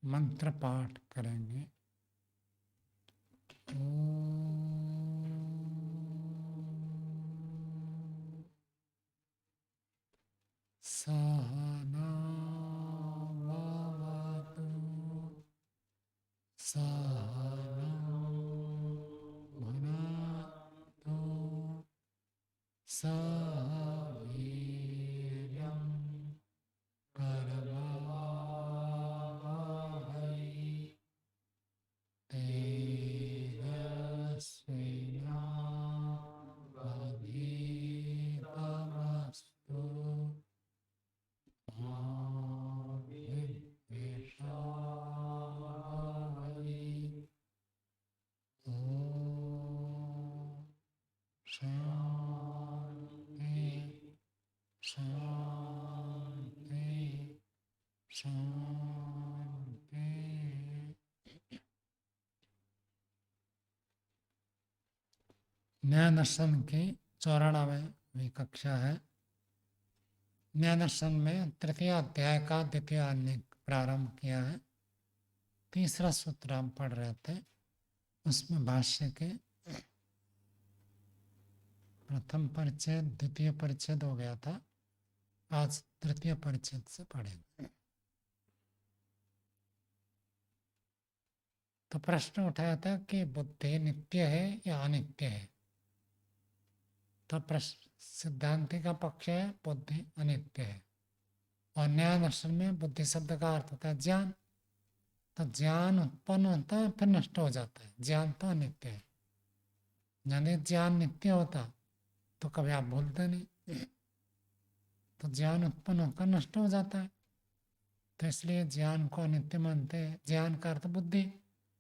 मंत्र पाठ करेंगे। सहना भवतु सहनौ भुनक्तु सह वीर्यं करवावहै तेजस्विनावधीतमस्तु मा विद्विषावहै। ॐ शान्ति शान्ति शान्ति। न्याय दर्शन की 94वीं कक्षा है। न्याय दर्शन में तृतीय अध्याय का द्वितीय अन्य प्रारंभ किया है। तीसरा सूत्र हम पढ़ रहे थे, उसमें भाष्य के प्रथम परिच्छेद द्वितीय परिच्छेद हो गया था। आज तृतीय परिच्छेद से पढ़ेंगे। तो प्रश्न उठाया था कि बुद्धि नित्य है या अनित्य है। तो प्रश्न सिद्धांति का पक्ष है बुद्धि अनित्य है, और न्याय दर्शन में बुद्धि शब्द का अर्थ होता है ज्ञान। तो ज्ञान उत्पन्न होता है फिर नष्ट हो जाता है, ज्ञान तो अनित्य है। यदि ज्ञान नित्य होता तो कभी आप भूलते नहीं, तो ज्ञान उत्पन्न होकर नष्ट हो जाता है। तो इसलिए ज्ञान को अनित्य मानते हैं। ज्ञान का अर्थ बुद्धि,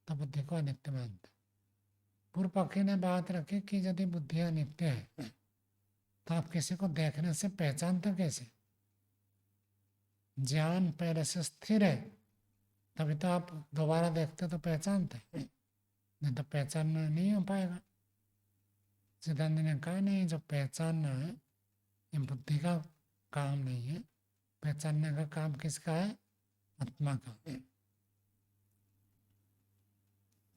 तो बुद्धि को अनित्य मानते हैं। पूर्व पक्षी ने बात रखी कि यदि बुद्धि अनित्य है तो आप किसी को देखने से पहचानते कैसे? ज्ञान पहले से स्थिर है तभी तो आप दोबारा देखते तो पहचानते, नहीं तो पहचानना नहीं हो पाएगा। सिद्धांत ने कहा नहीं, जो पहचानना है ये बुद्धि का काम नहीं है, पहचानने का काम किसका है? आत्मा का।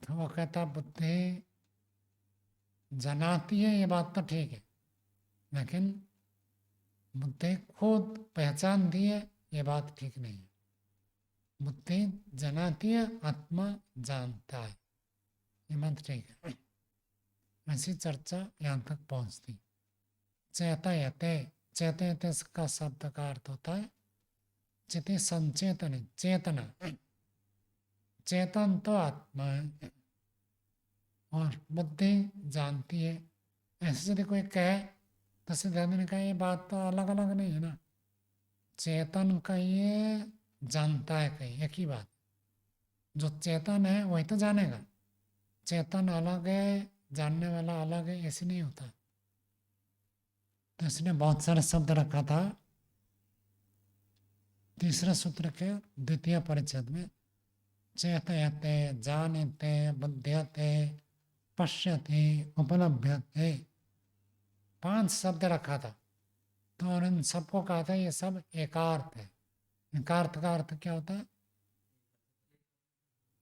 तो वो कहता बुद्धि जनाती है, ये बात तो ठीक है, लेकिन बुद्धि खुद पहचानती है, ये बात ठीक नहीं है। बुद्धि जनाती है, आत्मा जानता है, ये मत ठीक है। ऐसी चर्चा यहाँ तक पहुँचती। चेतयते, चेतयते का शब्द का अर्थ होता है चिति संचेतन, चेतना। चेतन तो आत्मा है और बुद्धि जानती है। ऐसे यदि कोई कहे तो सिद्धांत ने कहा ये बात तो अलग अलग नहीं है ना। चेतन कहिए, जानता है कहीं, एक ही बात। जो चेतन है वही तो जानेगा। चेतन अलग है, जानने वाला अलग है, ऐसे नहीं होता। तो इसने बहुत सारे शब्द रखा था तीसरे सूत्र के द्वितीय परिच्छेद में। चेतयते, जानते, बुध्यते, पश्यते, उपलभ्यते, 5 शब्द रखा था। तो और इन सबको कहा था ये सब एकार्थ है। एकार्थ का अर्थ क्या होता है?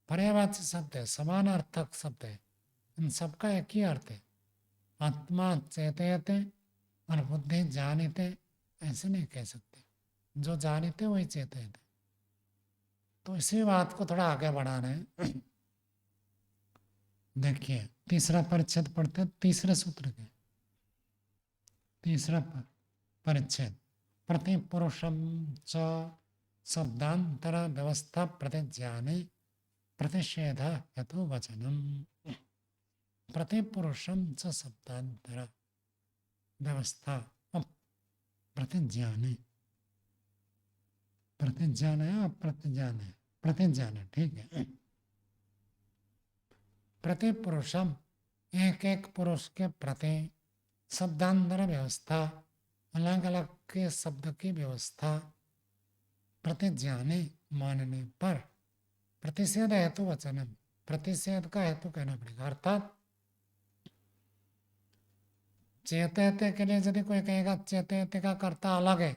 पर्यायवाची शब्द है, समानार्थक शब्द है। इन सबका एक ही अर्थ है। आत्मा चेतयते और बुद्धि जानते, ऐसे नहीं कह सकते। जो जानते वही चेतयते। तो इसी बात को थोड़ा आगे बढ़ा रहे हैं। देखिए तीसरा परिच्छेद पढ़ते, तीसरे सूत्र के तीसरा परिच्छेद। प्रतिपुरुषम च शब्दांतर व्यवस्था प्रतिज्ञाने प्रतिषेध हेतु वचनम। प्रतिपुरुषम च शब्दांतर व्यवस्था प्रतिज्ञाने, प्रतिज्ञान है अप्रतिज्ञान है? प्रतिज्ञान है, ठीक है। प्रतिपुरुषम, एक एक पुरुष के प्रति, शब्दांतर व्यवस्था, अलग अलग के शब्द की व्यवस्था, प्रतिज्ञाने मानने पर, प्रतिषेध हेतु वचनम, प्रतिषेध का हेतु कहना पड़ेगा। अर्थात चेतयते के लिए यदि कोई कहेगा चेतयते का कर्ता अलग है,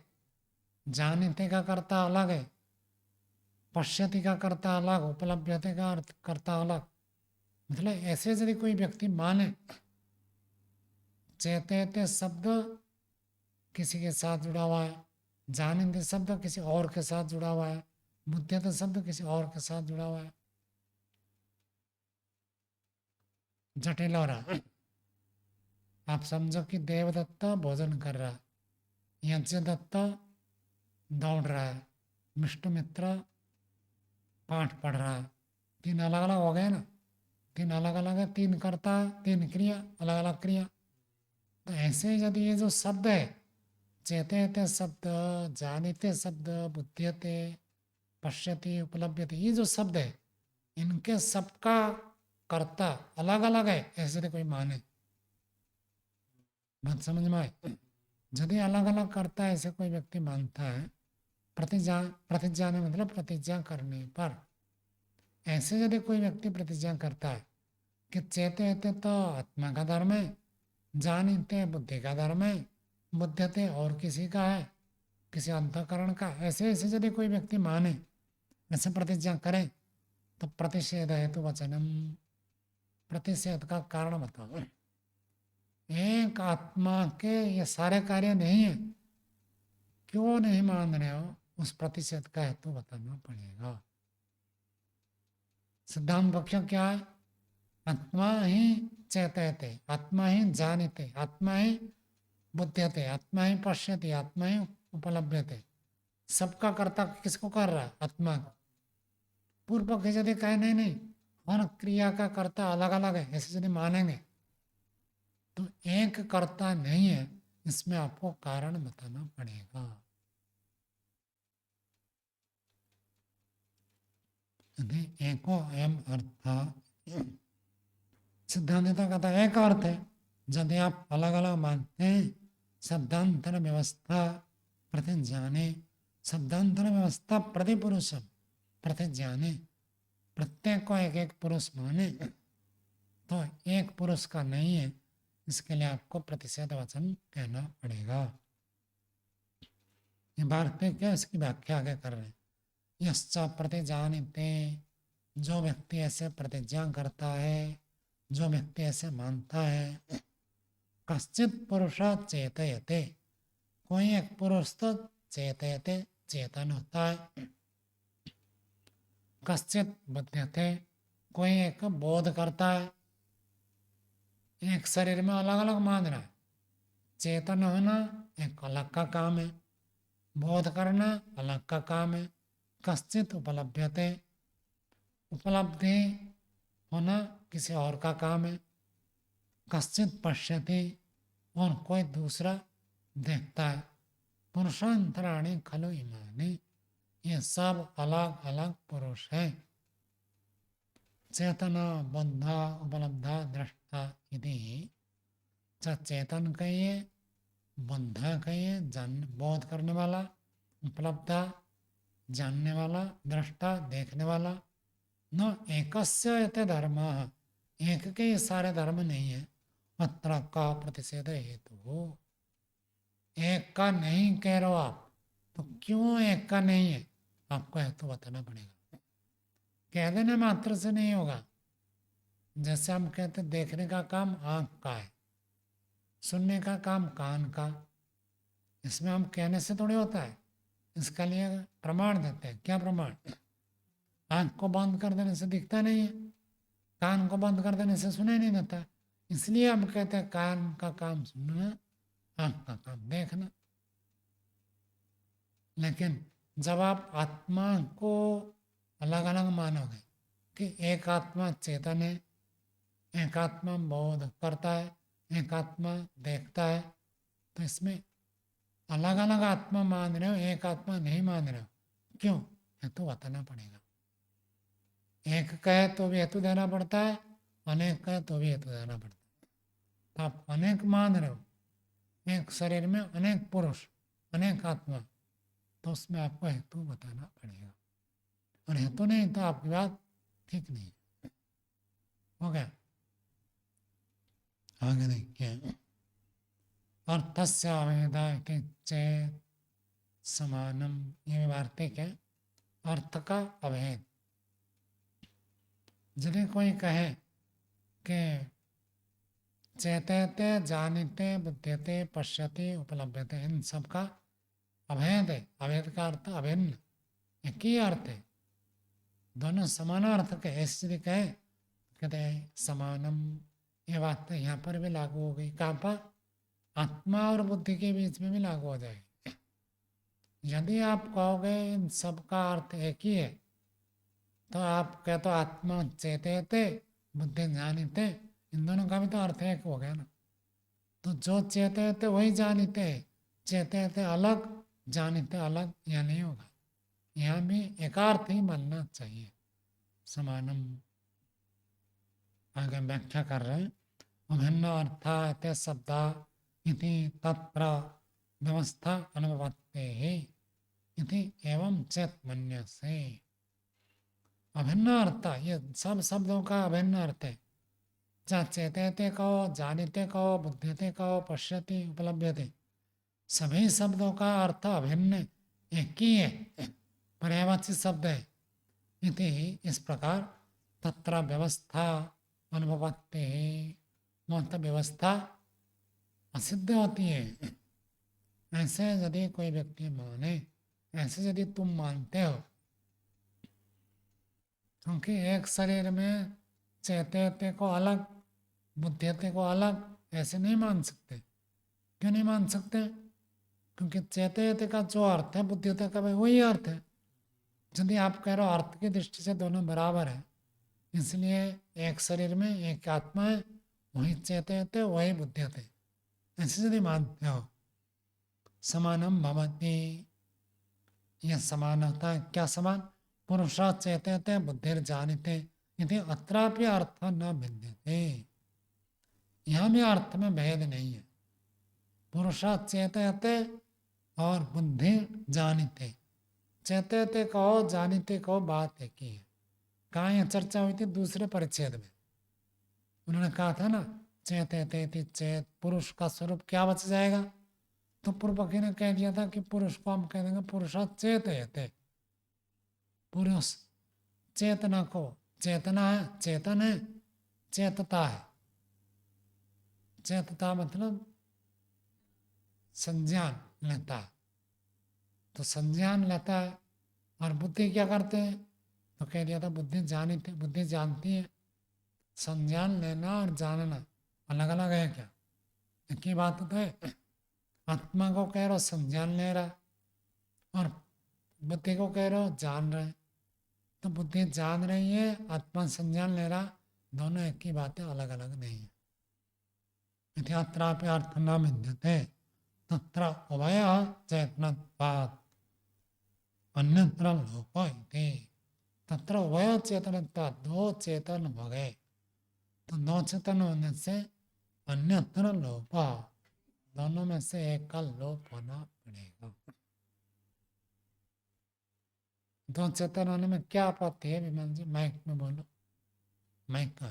जानते का कर्ता अलग है, पश्यति का कर्ता अलग, उपलभ्यते का अर्थ कर्ता अलग। मतलब ऐसे यदि कोई व्यक्ति माने चेते शब्द किसी के साथ जुड़ा हुआ है, जानिते शब्द किसी और के साथ जुड़ा हुआ है, बुद्धिते शब्द किसी और के साथ जुड़ा हुआ है, जटिल हो रहा। आप समझो कि देवदत्त भोजन कर रहा है, यज्ञदत्त दौड़ रहा है, विष्णु मित्र पाठ पढ़ रहा है। तीन अलग अलग हो गए ना, तीन अलग अलग है, तीन कर्ता, तीन क्रिया, अलग अलग क्रिया। तो ऐसे यदि ये जो शब्द है, चेतेते शब्द, जानिते शब्द, बुद्धियते, पश्यति, उपलब्धते, ये जो शब्द है, इनके सबका कर्ता अलग अलग है, ऐसे तो कोई माने। बात समझ में आए? यदि अलग अलग करता है ऐसे कोई व्यक्ति मानता है, प्रतिज्ञा ने मतलब प्रतिज्ञा करने पर, ऐसे यदि कोई व्यक्ति प्रतिज्ञा करता है कि चेते तो आत्मा का धर्म है, जानिते बुद्धि का धर्म है, बुद्धते और किसी का है, किसी अंतःकरण का, ऐसे ऐसे यदि कोई व्यक्ति माने, ऐसे प्रतिज्ञा करे, तो प्रतिषेध है तो वचनम, प्रतिषेध का कारण बताओ। एक आत्मा के ये सारे कार्य नहीं है, क्यों नहीं मान रहे हो, उस प्रतिषेध का हेतु बताना पड़ेगा। सिद्धांत पक्ष क्या है? आत्मा ही चेतयते, आत्मा ही जानिते, आत्मा ही बुद्ध्यते, आत्मा ही पश्यते, आत्मा ही उपलब्धते। सबका कर्ता किसको कर रहा है? आत्मा को। पूर्व पक्ष यदि कहे नहीं नहीं, हर क्रिया का कर्ता अलग अलग है, ऐसे यदि मानेंगे तो एक कर्ता नहीं है, इसमें आपको कारण बताना पड़ेगा। यदि एको एम अर्थ, सिद्धांत कहता है एक अर्थ है, यदि आप अलग अलग मानते हैं, शब्दांतर व्यवस्था प्रतिज्ञाने, शब्दांतर व्यवस्था प्रतिपुरुषम प्रतिज्ञाने, प्रत्येक को एक एक पुरुष माने, तो एक पुरुष का नहीं है, इसके लिए आपको प्रतिषेध वचन कहना पड़ेगा। ये भारत में क्या इसकी व्याख्या आगे कर रहे हैं। यश्च प्रतिजानिते, जो व्यक्ति ऐसे प्रतिज्ञा करता है, जो व्यक्ति ऐसे मानता है, कश्चित पुरुष चेतयते, कोई एक पुरुष तो चेतयते चेतन होता है, कश्चित बुध्यते, कोई एक बोध करता है। एक शरीर में अलग अलग मान रहा है, चेतन होना एक अलग का काम है, बोध करना अलग का काम है। कश्चित उपलब्धते, उपलब्धि होना किसी और का काम है। कश्चित पश्यति, और कोई दूसरा देखता है। पुरुषांतराणी खलु इमानी, ये सब अलग अलग पुरुष है। चेतना बंधा उपलब्धा दृष्टा यदि, चेतन कहिए, बंधा कहिए, जान बोध करने वाला, उपलब्धा जानने वाला, दृष्टा देखने वाला, न एकस्य यते धर्म, एक के ये सारे धर्म नहीं है। अत्र का प्रतिषेध हेतु हो, एक का नहीं कह रहे हो आप, तो क्यों एक का नहीं है, आपको हेतु बताना पड़ेगा। कह देने मात्र से नहीं होगा। जैसे हम कहते देखने का काम आंख का है, सुनने का काम कान का, इसमें हम कहने से थोड़ी होता है, इसका लिए प्रमाण देते हैं। क्या प्रमाण? आंख को बंद कर देने से दिखता नहीं है, कान को बंद कर देने से सुनाई नहीं देता, इसलिए हम कहते हैं कान का काम सुनना, आंख का काम देखना। लेकिन जब आप आत्मा को अलग अलग मानोगे कि एक आत्मा चेतन है, एक आत्मा बोध करता है, एक आत्मा देखता है, तो इसमें अलग अलग आत्मा मान रहे हो, एक आत्मा नहीं मान रहे हो, क्यों? हेतु बताना पड़ेगा। एक कहे तो भी हेतु देना पड़ता है, अनेक कहे तो भी हेतु देना पड़ता है। तो आप अनेक मान रहे हो, एक शरीर में अनेक पुरुष, अनेक आत्मा, तो उसमें आपको हेतु बताना पड़ेगा। और हेतु नहीं तो आपकी बात ठीक नहीं है। हो गया? आगे देखिए, अर्थस्य अवेदा चेत समानम, ये वार्तिक है। अर्थ का अभेद। यदि कोई कहे कि चेतते, जानिते, बुद्ध्यते, पश्यते, उपलब्धते, इन सब का अभेद है। अभेद का अर्थ अभिन्न, एक ही अर्थ है, दोनों समानार्थक है। ऐसे यदि कहे, कहते हैं समानम, ये बात तो यहाँ पर भी लागू हो गई। कहाँ पर? आत्मा और बुद्धि के बीच में भी लागू हो जाएगी। यदि आप कहोगे इन सब का अर्थ एक ही है, तो आप कहते हो आत्मा चेतते, बुद्धि जानिते, इन दोनों का भी तो अर्थ एक हो गया ना। तो जो चेतते वही जानिते, चेतते अलग, जानिते अलग, यह नहीं होगा। यहाँ भी एकार्थ ही मानना चाहिए। समानम आगे व्याख्या कर रहे हैं। अभिन्न अर्था शब्दा इति तत्र व्यवस्था अनुभवते ही इति एवं चेत मन्यसे। अभिन्न अर्थ, ये सब शब्दों का अभिन्न अर्थ है। चाहे चेतते कहो, जानिते कहो, बुद्धिते कहो, पश्यति, उपलब्धते, सभी शब्दों का अर्थ अभिन्न एक ही है, पर्यायवाची शब्द है। इति इस प्रकार तत्र व्यवस्था अनुभवते, मत व्यवस्था असिद्ध होती है। ऐसे यदि कोई व्यक्ति माने, ऐसे यदि तुम मानते हो, क्योंकि एक शरीर में चेतते को अलग, बुद्धिते को अलग ऐसे नहीं मान सकते। क्यों नहीं मान सकते? क्योंकि चेतते का जो अर्थ है, बुद्धिते का भी वही अर्थ है। यदि आप कह रहे हो अर्थ की दृष्टि से दोनों बराबर है, इसलिए एक शरीर में एक आत्मा है, वही चेतते वही बुद्धिते, ऐसे यदि मानते हो, समानम भवति, यह समान होता है। क्या समान? पुरुषा चेतते बुद्धिर्जानिते यदि अत्रापि अर्थ न भिद्यते, यहाँ भी अर्थ में भेद नहीं है। पुरुषा चेतते और बुद्धि जानिते, चेतते कहो जानिते कहो बात एक ही है। कहाँ यह चर्चा हुई थी? दूसरे परिच्छेद में उन्होंने कहा था ना, चेतते चेत, पुरुष का स्वरूप क्या बच जाएगा? तो पूर्व पक्षी ने कह दिया था कि पुरुष को हम कह देंगे पुरुषा चेतते, पुरुष चेतना को, चेतना है, चेतन है, चेतता है। चेतता मतलब संज्ञान लेता है, तो संज्ञान लेता है। और बुद्धि क्या करते हैं? तो कह दिया था बुद्धि जानिते, बुद्धि जानती है। संज्ञान लेना और जानना अलग अलग है क्या? एक ही बात तो है। आत्मा को कह रहे हो संज्ञान ले रहा, और बुद्धि को कह रहे हो जान रहे। तो बुद्धि जान रही है, आत्मा संज्ञान ले रहा, दोनों एक ही बातें, अलग अलग नहीं है। इत्यात्रापि अर्थ न विद्यते तत्र उभय चेतनत्वात् अन्यत्र लोप इति। तत्र उभय चेतनत्वात्, दो चेतन हो गए, तो दो चेतन होने से अन्यत्र लोप, दोनों में से एक का लोप होना पड़ेगा। दो चेतन होने में क्या आपत्ति है विमान जी? माइक में बोलो, माइक का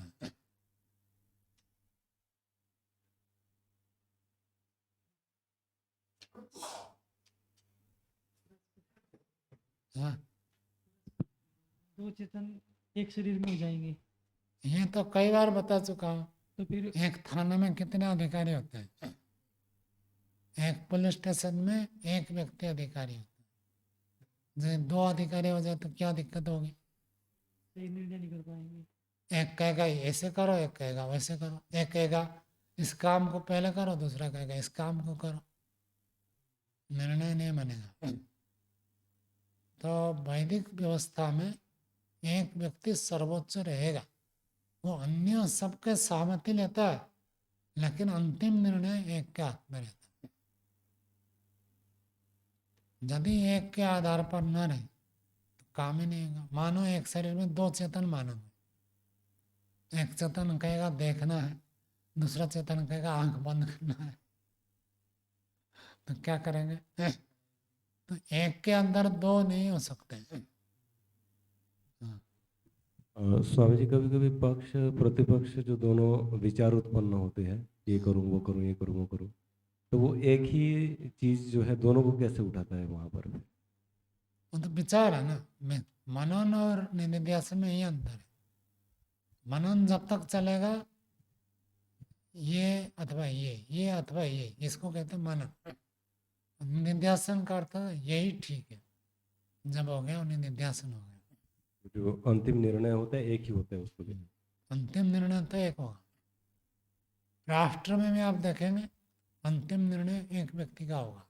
हाँ, दो चेतन एक शरीर में हो जाएंगे। ये तो कई बार बता चुका हूँ। तो फिर एक थाने में कितने अधिकारी होते हैं? एक पुलिस स्टेशन में एक व्यक्ति अधिकारी होता है। जब दो अधिकारी हो जाए तो क्या दिक्कत होगी? सही निर्णय नहीं कर पाएंगे। एक कहेगा ऐसे करो, एक कहेगा वैसे करो, एक कहेगा इस काम को पहले करो, दूसरा कहेगा इस काम को करो, निर्णय नहीं बनेगा। तो वैदिक व्यवस्था में एक व्यक्ति सर्वोच्च रहेगा, वो अन्य सबके सहमति लेता है, लेकिन अंतिम निर्णय एक के हाथ में रहता है। यदि एक के आधार पर न रहे तो काम ही नहीं होगा। मानो एक शरीर में दो चेतन मानो, एक चेतन कहेगा देखना है, दूसरा चेतन कहेगा आंख बंद करना है, तो क्या करेंगे? तो एक के अंदर दो नहीं हो सकते। स्वामी जी, कभी कभी पक्ष प्रतिपक्ष जो दोनों विचार उत्पन्न होते हैं, ये करूं वो करूं, ये करूं वो करूं, तो वो एक ही चीज जो है दोनों को कैसे उठाता है वहां पर? वो तो विचार है ना। मनन और निधिध्यासन में ही अंतर है। मनन जब तक चलेगा ये अथवा ये अथवा ये, इसको कहते हैं मनन। निधिध्यासन का अर्थ यही ठीक है, जब हो गया उन्हें निधिध्यासन हो गया। जो अंतिम निर्णय होता है एक ही होता है उसको भी। अंतिम निर्णय तो एक होगा। राष्ट्र में भी आप देखेंगे अंतिम निर्णय एक व्यक्ति का होगा।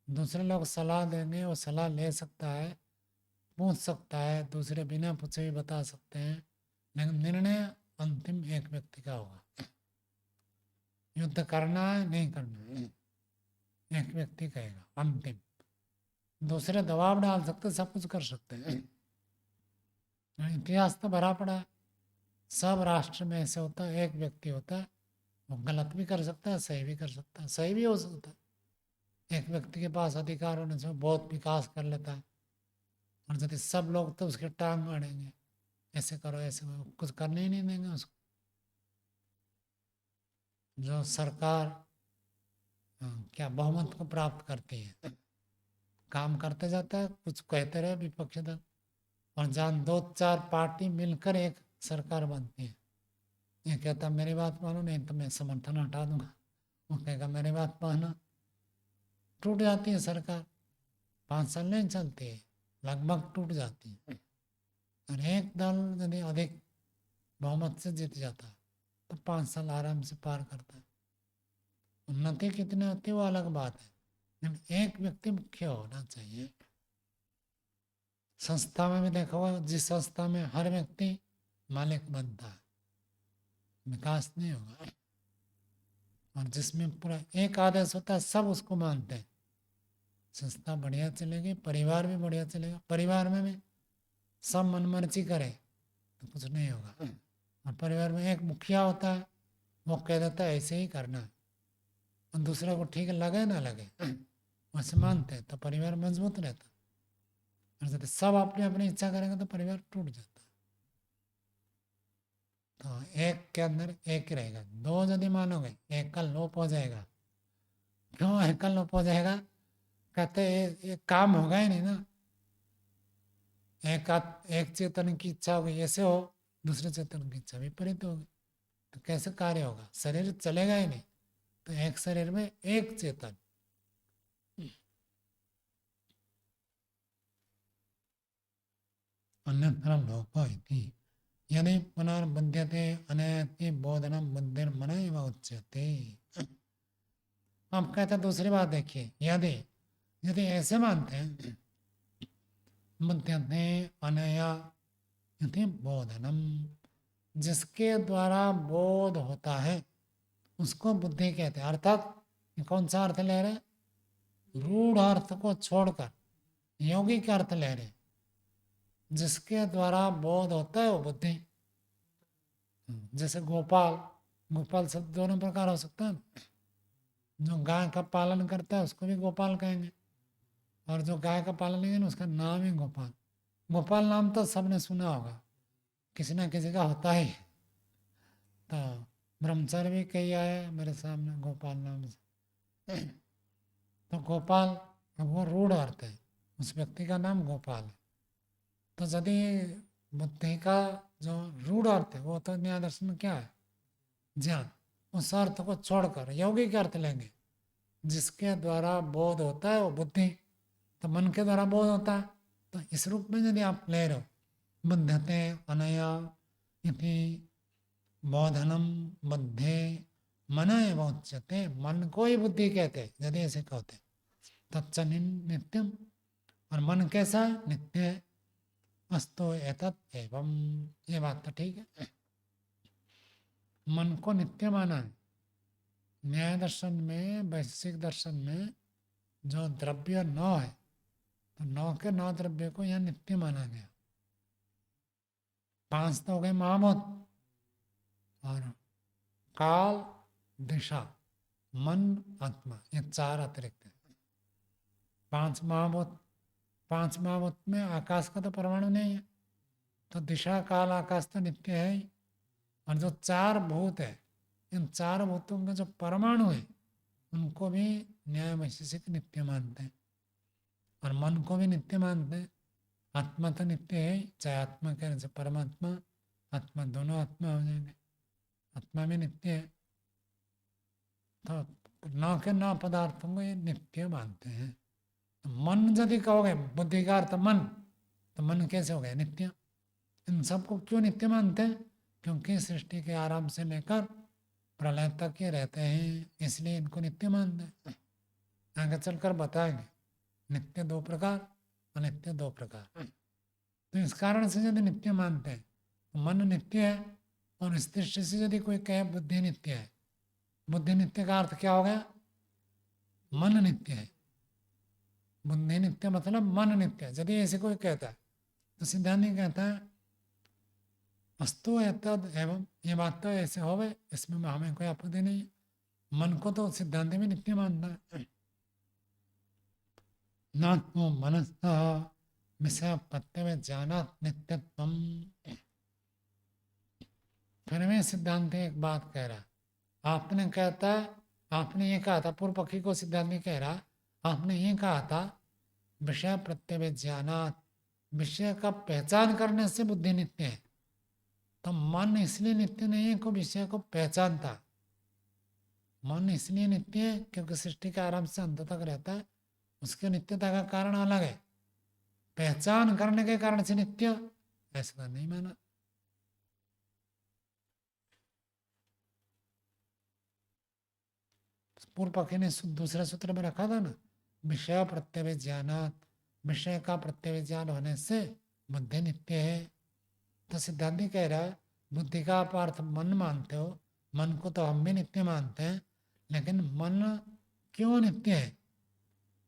दूसरे लोग सलाह देंगे, वो सलाह ले सकता है, पूछ सकता है, दूसरे बिना पूछे भी बता सकते हैं, लेकिन निर्णय अंतिम एक व्यक्ति का होगा। युद्ध करना है नहीं करना है, एक व्यक्ति कहेगा अंतिम। दूसरे दबाव डाल सकते, सब कुछ कर सकते हैं। इतिहास तो भरा पड़ा है, सब राष्ट्र में ऐसे होता है, एक व्यक्ति होता है, वो गलत भी कर सकता है, सही भी कर सकता है, सही भी हो सकता है। एक व्यक्ति के पास अधिकार होने से वो बहुत विकास कर लेता है, और यदि सब लोग तो उसके टांग अड़ेंगे, ऐसे करो ऐसे करो, कुछ करने ही नहीं देंगे उसको। जो सरकार क्या बहुमत को प्राप्त करती है, काम करते जाता है, कुछ कहते रहे विपक्ष दल, और जहाँ 2-4 पार्टी मिलकर एक सरकार बनती है, ये कहता मेरी बात मानो, नहीं तो मैं समर्थन हटा दूंगा, वो कहेगा मेरी बात मानो, टूट जाती है सरकार। 5 साल नहीं चलती है, लगभग टूट जाती है। और एक दल यदि अधिक बहुमत से जीत जाता है तो 5 साल आराम से पार करता है। उन्नति कितनी होती है वो अलग बात है, लेकिन एक व्यक्ति मुख्य होना चाहिए। संस्था में भी देखा होगा, जिस संस्था में हर व्यक्ति मालिक बनता है, विकास नहीं होगा। और जिसमें पूरा एक आदेश होता है, सब उसको मानते हैं, संस्था बढ़िया चलेगी, परिवार भी बढ़िया चलेगा। परिवार में भी सब मनमर्जी करे तो कुछ नहीं होगा। और परिवार में एक मुखिया होता है, वो कह देता है ऐसे ही करना है, और दूसरे को ठीक लगे ना लगे वैसे मानते हैं, तो परिवार मजबूत रहता है। और यदि सब अपनी अपनी इच्छा करेंगे तो परिवार टूट जाता है। तो एक के अंदर एक ही रहेगा। 2 यदि मानोगे एक का लोप हो जाएगा। क्यों एक का लोप हो जाएगा? कहते ये काम होगा ही नहीं ना। एक चेतन की इच्छा होगी ऐसे हो, दूसरे चेतन की इच्छा विपरीत होगी, तो कैसे कार्य होगा? शरीर चलेगा ही नहीं। तो एक शरीर में एक चेतन। अन्यत्र लोको इति यदि पुनर्बुध्यते अनैति बोधनम बुद्धिर्मन एव उच्यते। अब कहते दूसरी बात देखिए, यदि यदि ऐसे मानते हैं बुध्यते अनया इति बोधनम, जिसके द्वारा बोध होता है उसको बुद्धि कहते हैं। अर्थात कौन सा अर्थ ले रहे? रूढ़ अर्थ को छोड़कर यौगिक अर्थ ले रहे। जिसके द्वारा बोध होता है वो बुद्धि। जैसे गोपाल, गोपाल शब्द दोनों प्रकार हो सकता है। जो गाय का पालन करता है उसको भी गोपाल कहेंगे, और जो गाय का पालन नहीं है उसका नाम ही गोपाल। गोपाल नाम तो सबने सुना होगा, किसी ना किसी का होता ही। तो ब्रह्मचर्य भी कई आए मेरे सामने गोपाल नाम से। तो गोपाल वो रूढ़ अर्थ है, उस व्यक्ति का नाम गोपाल है। तो यदि बुद्धि का जो रूढ़ अर्थ है वो तो न्याय दर्शन में क्या है? ज्ञान। उस अर्थ को छोड़कर यौगिक अर्थ लेंगे, जिसके द्वारा बोध होता है वो बुद्धि। तो मन के द्वारा बोध होता है, तो इस रूप में यदि आप ले रहे हो बुद्धते अनया इति बोधनम बुद्धे मन एव उच्यते, मन को ही बुद्धि कहते यदि ऐसे कहते। तच्च नित्यम, और मन कैसा? नित्य है। अस्तु एतत् एवं, ये बात तो ठीक है। मन को नित्य माना है। न्याय दर्शन में, वैशेषिक दर्शन में जो द्रव्य 9 है, तो 9 के 9 द्रव्य को यहाँ नित्य माना गया। 5 तो हो गए महाभूत, और काल, दिशा, मन, आत्मा, ये 4 अतिरिक्त है। 5 महाभूत, 5 महाभूत में आकाश का तो परमाणु नहीं है, तो दिशा, काल, आकाश तो नित्य है ही। और जो 4 भूत है, इन 4 भूतों के जो परमाणु है उनको भी न्याय वैशेषिक नित्य मानते हैं। और मन को भी नित्य मानते हैं। आत्मा तो नित्य है, चाहे आत्मा कहें चाहे परमात्मा, आत्मा दोनों आत्मा हो जाएंगे, आत्मा भी नित्य है। तो न के न पदार्थों को ये नित्य मानते हैं। तो मन यदि कहोगे, बुद्धि का अर्थ मन, तो मन कैसे हो गया नित्य? इन सबको क्यों नित्य मानते हैं? क्योंकि सृष्टि के आरंभ से लेकर प्रलय तक ये रहते हैं, इसलिए इनको नित्य मानते हैं। आगे चलकर बताएंगे नित्य दो प्रकार, अनित्य दो प्रकार। तो इस कारण से यदि नित्य मानते हैं तो मन नित्य है, और इस दृष्टि से यदि कोई कहे बुद्धि नित्य है, बुद्धि नित्य का अर्थ क्या हो गया? मन नित्य है। बुद्धि नित्य मतलब मन नित्य है। यदि ऐसे कोई कहता है तो सिद्धांत कहता है अस्तु एतद एवं, ये बात तो ऐसे होवे, इसमें हमें कोई आपत्ति नहीं है। मन को तो सिद्धांत में नित्य मानना है। न तो मनसः विषय पत्ते में जाना नित्यत्वम। फिर में सिद्धांत एक बात कह रहा, आपने कहता, आपने ये कहा था, पूर्व पक्षी को सिद्धांत कह रहा, आपने ये कहा था विषय प्रत्यय ज्ञानात्, विषय का पहचान करने से बुद्धि नित्य है। तो मन इसलिए नित्य नहीं है को विषय को पहचानता। मन इसलिए नित्य है क्योंकि सृष्टि का आरंभ से अंत तक रहता है, उसके नित्यता का कारण अलग है। पहचान करने के कारण से नित्य, ऐसा नहीं माना। पूर्व पक्षी ने दूसरे सूत्र में रखा था ना, विषय प्रत्यय ज्ञानात्, विषय का प्रत्यय ज्ञान होने से बुद्धि नित्य है। तो सिद्धांति कह रहा है बुद्धि का आप अर्थ मन मानते हो, मन को तो हम भी नित्य मानते हैं, लेकिन मन क्यों नित्य है?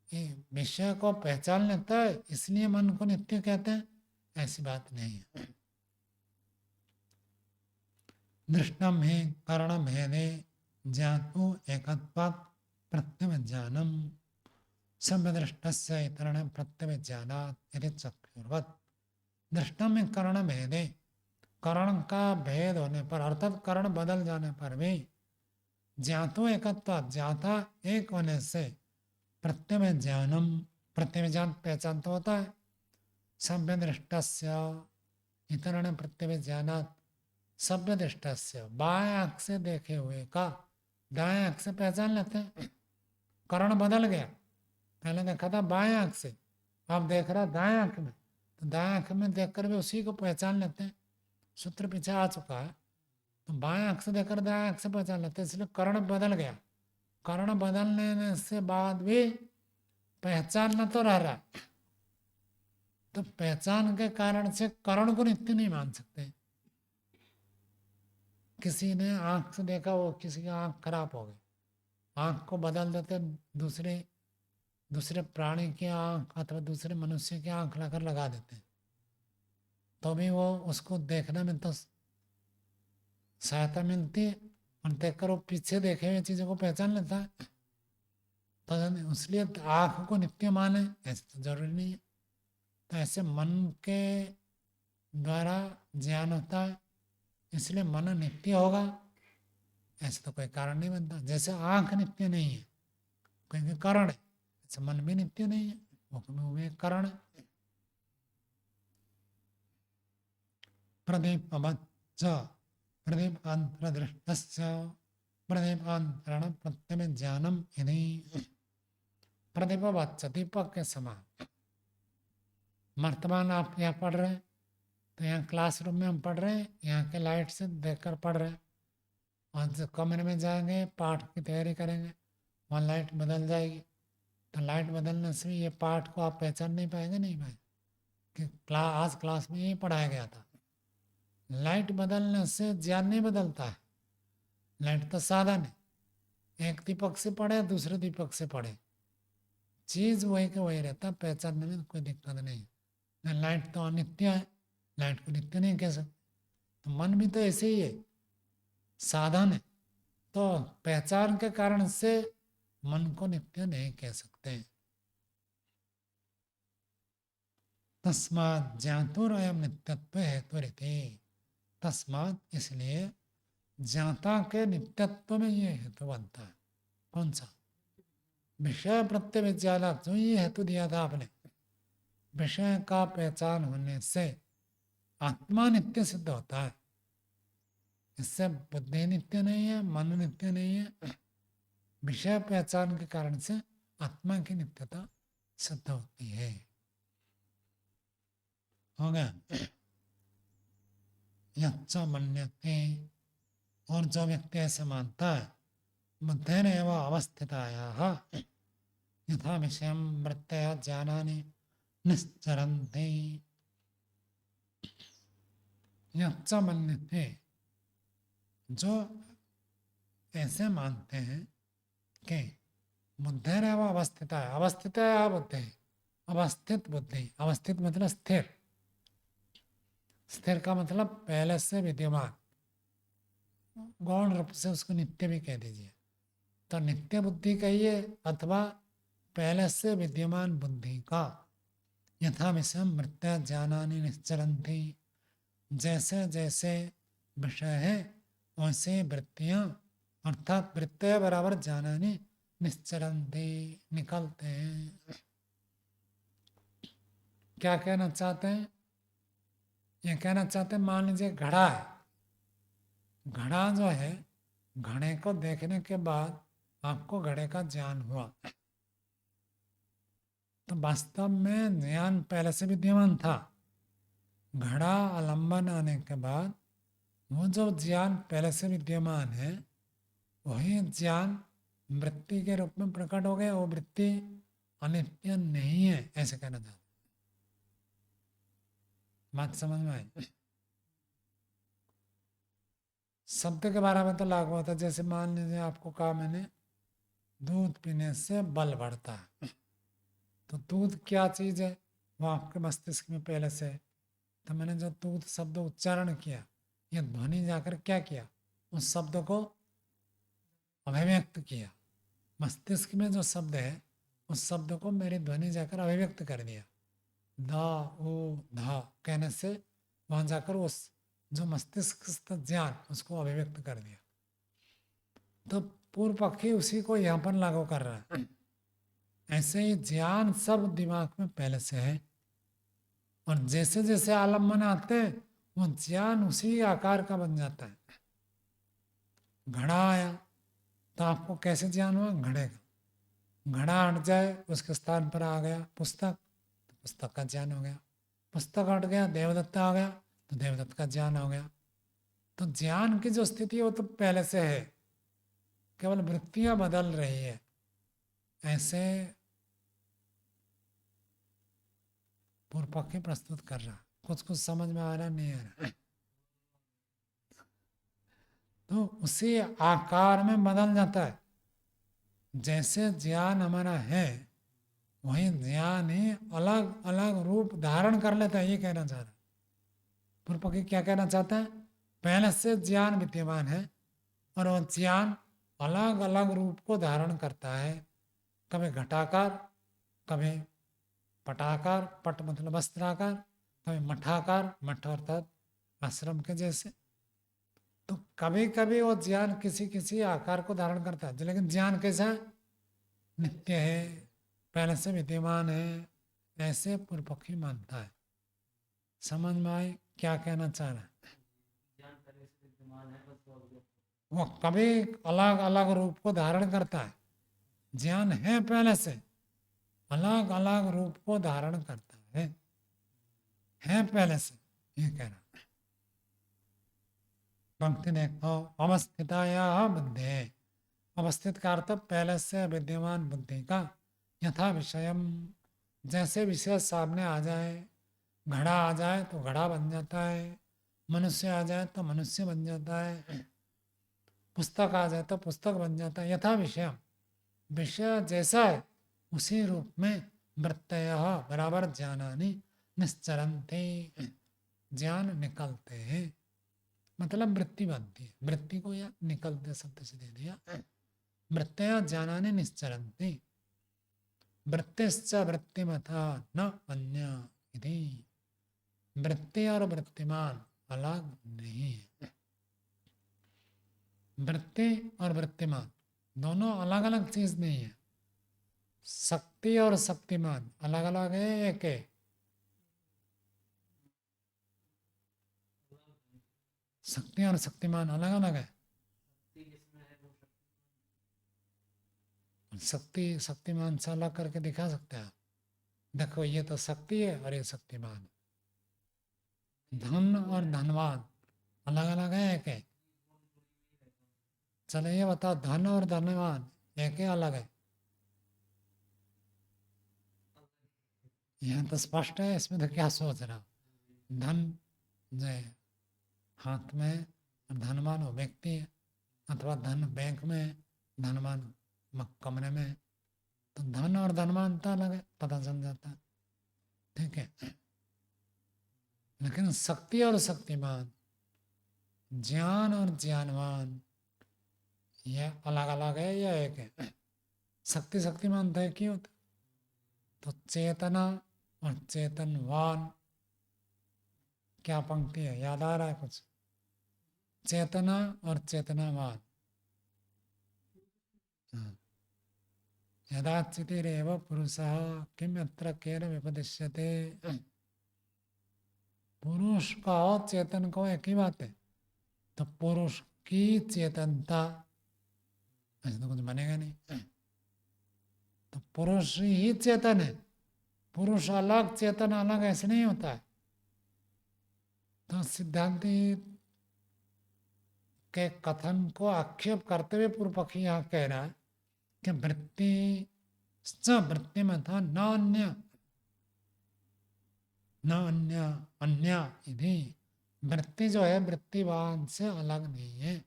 ये विषय को पहचान लेता है इसलिए मन को नित्य कहते हैं, ऐसी बात नहीं है। दृष्टम ही करणम हेने ज्ञातु एकत्वात् प्रत्यवज्ञानम सम्यदृष्टस्य इतरण प्रत्यवज्ञानात् यदि चक्षुर्वत्। दृष्टम में करण भेदे, करण का भेद होने पर अर्थात करण बदल जाने पर भी ज्ञातो एकत्वात्, ज्ञाता एक होने से प्रत्यय ज्ञानम, प्रत्यय ज्ञान पहचान तो होता है। सभ्य दृष्टस्य इतरण प्रत्यय ज्ञानात्, सभ्य दृष्टस्य बाएं आंख से देखे हुए का दाएं आंख से पहचान लेते हैं। करण बदल गया, पहले देखा था बाएं आंख से, अब देख रहा दाएं आंख में, तो दाएं आंख में देखकर भी उसी को पहचान लेते हैं। सूत्र पीछे आ चुका है, तो बाएं आंख से देखकर दाएं आंख से पहचान लेते हैं, इसलिए कर्ण बदल गया। कर्ण बदलने से बाद भी पहचानना तो रह रहा, तो पहचान के कारण से कर्ण को नित्य नहीं मान सकते। किसी ने आंख से देखा, वो किसी की आंख खराब हो गई, आंख को बदल देते, दूसरे प्राणी की आंख अथवा दूसरे मनुष्य की आंख लाकर लगा देते, तो भी वो उसको देखने में तो सहायता मिलती है, और देखकर वो पीछे देखे हुए चीजों को पहचान लेता है। तो इसलिए आंख को नित्य माने ऐसे तो जरूरी नहीं है। तो ऐसे मन के द्वारा ज्ञान होता है, इसलिए मन नित्य होगा, ऐसे तो कोई कारण नहीं बनता। जैसे आंख नित्य नहीं है क्योंकि कारण है, ऐसे मन भी नित्य नहीं है, वो भी कारण है। प्रदीपवच्च प्रदीपान्तरदृष्टस्य प्रदीपान्तरण प्रत्यय ज्ञानम यदि। प्रदीपवच्च दीपक के समान। वर्तमान आप यहाँ पढ़ रहे हैं, तो यहाँ क्लासरूम में हम पढ़ रहे हैं, यहाँ के लाइट से देखकर पढ़ रहे हैं, और जब कमरे में जाएंगे पाठ की तैयारी करेंगे, वहाँ लाइट बदल जाएगी, तो लाइट बदलने से ये पाठ को आप पहचान नहीं पाएंगे, नहीं पाएंगे कि आज क्लास में यही पढ़ाया गया था। लाइट बदलने से ज्ञान नहीं बदलता है, लाइट तो साधन है, एक दीपक से पढ़े दूसरे दीपक से पढ़े, चीज वही का वही रहता, पहचानने में कोई दिक्कत नहीं है। लाइट तो अनित्य है, लाइट को नित्य नहीं कह सकते। तो मन भी तो ऐसे ही है, साधन है, तो पहचान के कारण से मन को नित्य नहीं कह सकते। तस्मात् ज्ञातुरयं नित्यत्व हेतुरिति, तस्मात् इसलिए ज्ञाता के नित्यत्व में ये हेतु बनता है। कौन सा? विषय प्रत्यय विज्ञान, जो ये हेतु दिया था आपने, विषय का पहचान होने से आत्मा नित्य सिद्ध होता है। इससे बुद्धि नित्य नहीं है, मन नित्य नहीं है। विषय पहचान के कारण से आत्मा की नित्यता सिद्ध होती है। हो गया। यच्च मन्यते, और जो व्यक्ति ऐसे मानता है, बुद्धेन एव अवस्थितायाः यथा विषयं वृत्तयः ज्ञानानि निश्चरन्ति। यच्च मन्यते, जो ऐसे मानते हैं कि बुद्धेन एव अवस्थिताय, अवस्थितायाः बुद्धि, अवस्थित बुद्धि, अवस्थित मतलब स्थिर, स्थिर का मतलब पहले से विद्यमान, गौण रूप से उसको नित्य भी कह दीजिए। तो नित्य बुद्धि कहिए अथवा पहले से विद्यमान बुद्धि का, यथा विषय मृत्या ज्ञानानि निश्चरन्ति, जैसे जैसे विषय है वैसे वृत्तियां, अर्थात वृत्तय बराबर ज्ञानानि निश्चरन्ति, निकलते हैं। क्या कहना चाहते हैं? ये कहना चाहते हैं, मान लीजिए घड़ा है, घड़ा जो है, घड़े को देखने के बाद आपको घड़े का ज्ञान हुआ, तो वास्तव में ज्ञान पहले से विद्यमान था। घड़ा आलंबन आने के बाद वो जो ज्ञान पहले से विद्यमान है, वही ज्ञान वृत्ति के रूप में प्रकट हो गया। वो वृत्ति अनित्य नहीं है, ऐसे कहना चाहते। बात समझ में आई? शब्द के बारे में तो लागू होता है। जैसे मान लीजिए आपको कहा मैंने, दूध पीने से बल बढ़ता है, तो दूध क्या चीज है, वो आपके मस्तिष्क में पहले से है। तो मैंने जो दूध शब्द उच्चारण किया, ये ध्वनि जाकर क्या किया, उस शब्द को अभिव्यक्त किया। मस्तिष्क में जो शब्द है, उस शब्द को मेरी ध्वनि जाकर अभिव्यक्त कर दिया। दा ओ धा कहने से वहां जाकर उस जो मस्तिष्क ज्ञान, उसको अभिव्यक्त कर दिया। तो पूर्व पक्षी उसी को यहाँ पर लागू कर रहा है। ऐसे ही ज्ञान सब दिमाग में पहले से है, और जैसे जैसे आलम्बन आते हैं वो ज्ञान उसी आकार का बन जाता है। घड़ा आया तो आपको कैसे ज्ञान हुआ? घड़े का। घड़ा हट जाए, उसके स्थान पर आ गया पुस्तक, तो पुस्तक का ज्ञान हो गया। पुस्तक हट गया, देवदत्त आ गया, तो देवदत्त का ज्ञान हो गया। तो ज्ञान की जो स्थिति है वो तो पहले से है, केवल वृत्तियां बदल रही है। ऐसे पूर्व पक्षी प्रस्तुत कर रहा। कुछ कुछ समझ में आ रहा, नहीं आ रहा? तो उसी आकार में बदल जाता है। जैसे ज्ञान हमारा है, वही ज्ञान ही अलग अलग रूप धारण कर लेता है, ये कहना चाह रहा है। पूर्व पक्षी क्या कहना चाहता है? पहले से ज्ञान विद्यमान है और वह ज्ञान अलग अलग रूप को धारण करता है। कभी घटाकार, कभी पटाकार, पट मतलब वस्त्राकार, कभी मठाकार, मठ अर्थात आश्रम के जैसे। तो कभी कभी वो ज्ञान किसी किसी आकार को धारण करता है, लेकिन ज्ञान कैसा है? नित्य है, पहले से विद्यमान है, ऐसे पूर्व पक्षी मानता है। समझ में आए क्या कहना चाह रहा है? वो कभी अलग अलग रूप को धारण करता है। ज्ञान है पहले से, अलग अलग रूप को धारण करता है पहले से, ये कहना। पंक्ति देखो, अवस्थिताया बुद्धि, अवस्थित का अर्थ पहले से विद्यमान बुद्धि का, यथा विषयम, जैसे विषय सामने आ जाए, घड़ा आ जाए तो घड़ा बन जाता है, मनुष्य आ जाए तो मनुष्य बन जाता है, पुस्तक आ जाए तो पुस्तक बन जाता है। यथा विषय, विषय जैसा है उसी रूप में वृत्तयः बराबर ज्ञानानि निश्चरन्ति, ज्ञान निकलते हैं। मतलब वृत्ति बनती है, वृत्ति को या निकलते शब्द से दे दिया। वृत्तयः ज्ञानानि निश्चरन्ति, वृत्तिश्च वृत्तिमथा न अन्य इति। वृत्ति और वृत्तिमान अलग नहीं है। वृत्ति और वृत्तिमान दोनों अलग अलग चीज नहीं है। शक्ति और शक्तिमान अलग अलग है, एक है। शक्ति और शक्तिमान अलग अलग है। शक्ति शक्तिमान से अलग करके दिखा सकते हैं आप। देखो ये तो शक्ति है और ये शक्तिमान है। धन और धनवान अलग अलग है एक है? चलो ये बताओ, धन और धनवान एक है अलग है? यहाँ तो स्पष्ट है, इसमें तो क्या सोच रहा हो? धन जो है हाथ में और धनवान हो व्यक्ति है, अथवा धन बैंक में है, धनवान कमरे में है। तो धन और धनवान तो अलग है, पता चल जाता है, ठीक है। लेकिन शक्ति और शक्तिमान, ज्ञान और ज्ञानवान ये अलग अलग है या एक है? शक्ति शक्तिमान तो एक ही होता। तो चेतना और चेतनवान, क्या पंक्ति है, याद आ रहा है कुछ? चेतना और चेतनावान। हाँ। यदा चितिरेव पुरुषः किम यत्र केन विपदिश्यते। पुरुष का और चेतन को एक ही बात है। तो पुरुष की चेतनता, ऐसे तो कुछ बनेगा नहीं। तो पुरुष ही चेतन है, पुरुष अलग चेतन अलग ऐसे नहीं होता है। तो सिद्धांति के कथन को आक्षेप करते हुए पूर्व पक्षी यहाँ कह रहा है कि वृत्ति वृत्ति में था न अन्य न अन्य अन्य इधि। वृत्ति जो है वृत्तिवान से अलग नहीं है।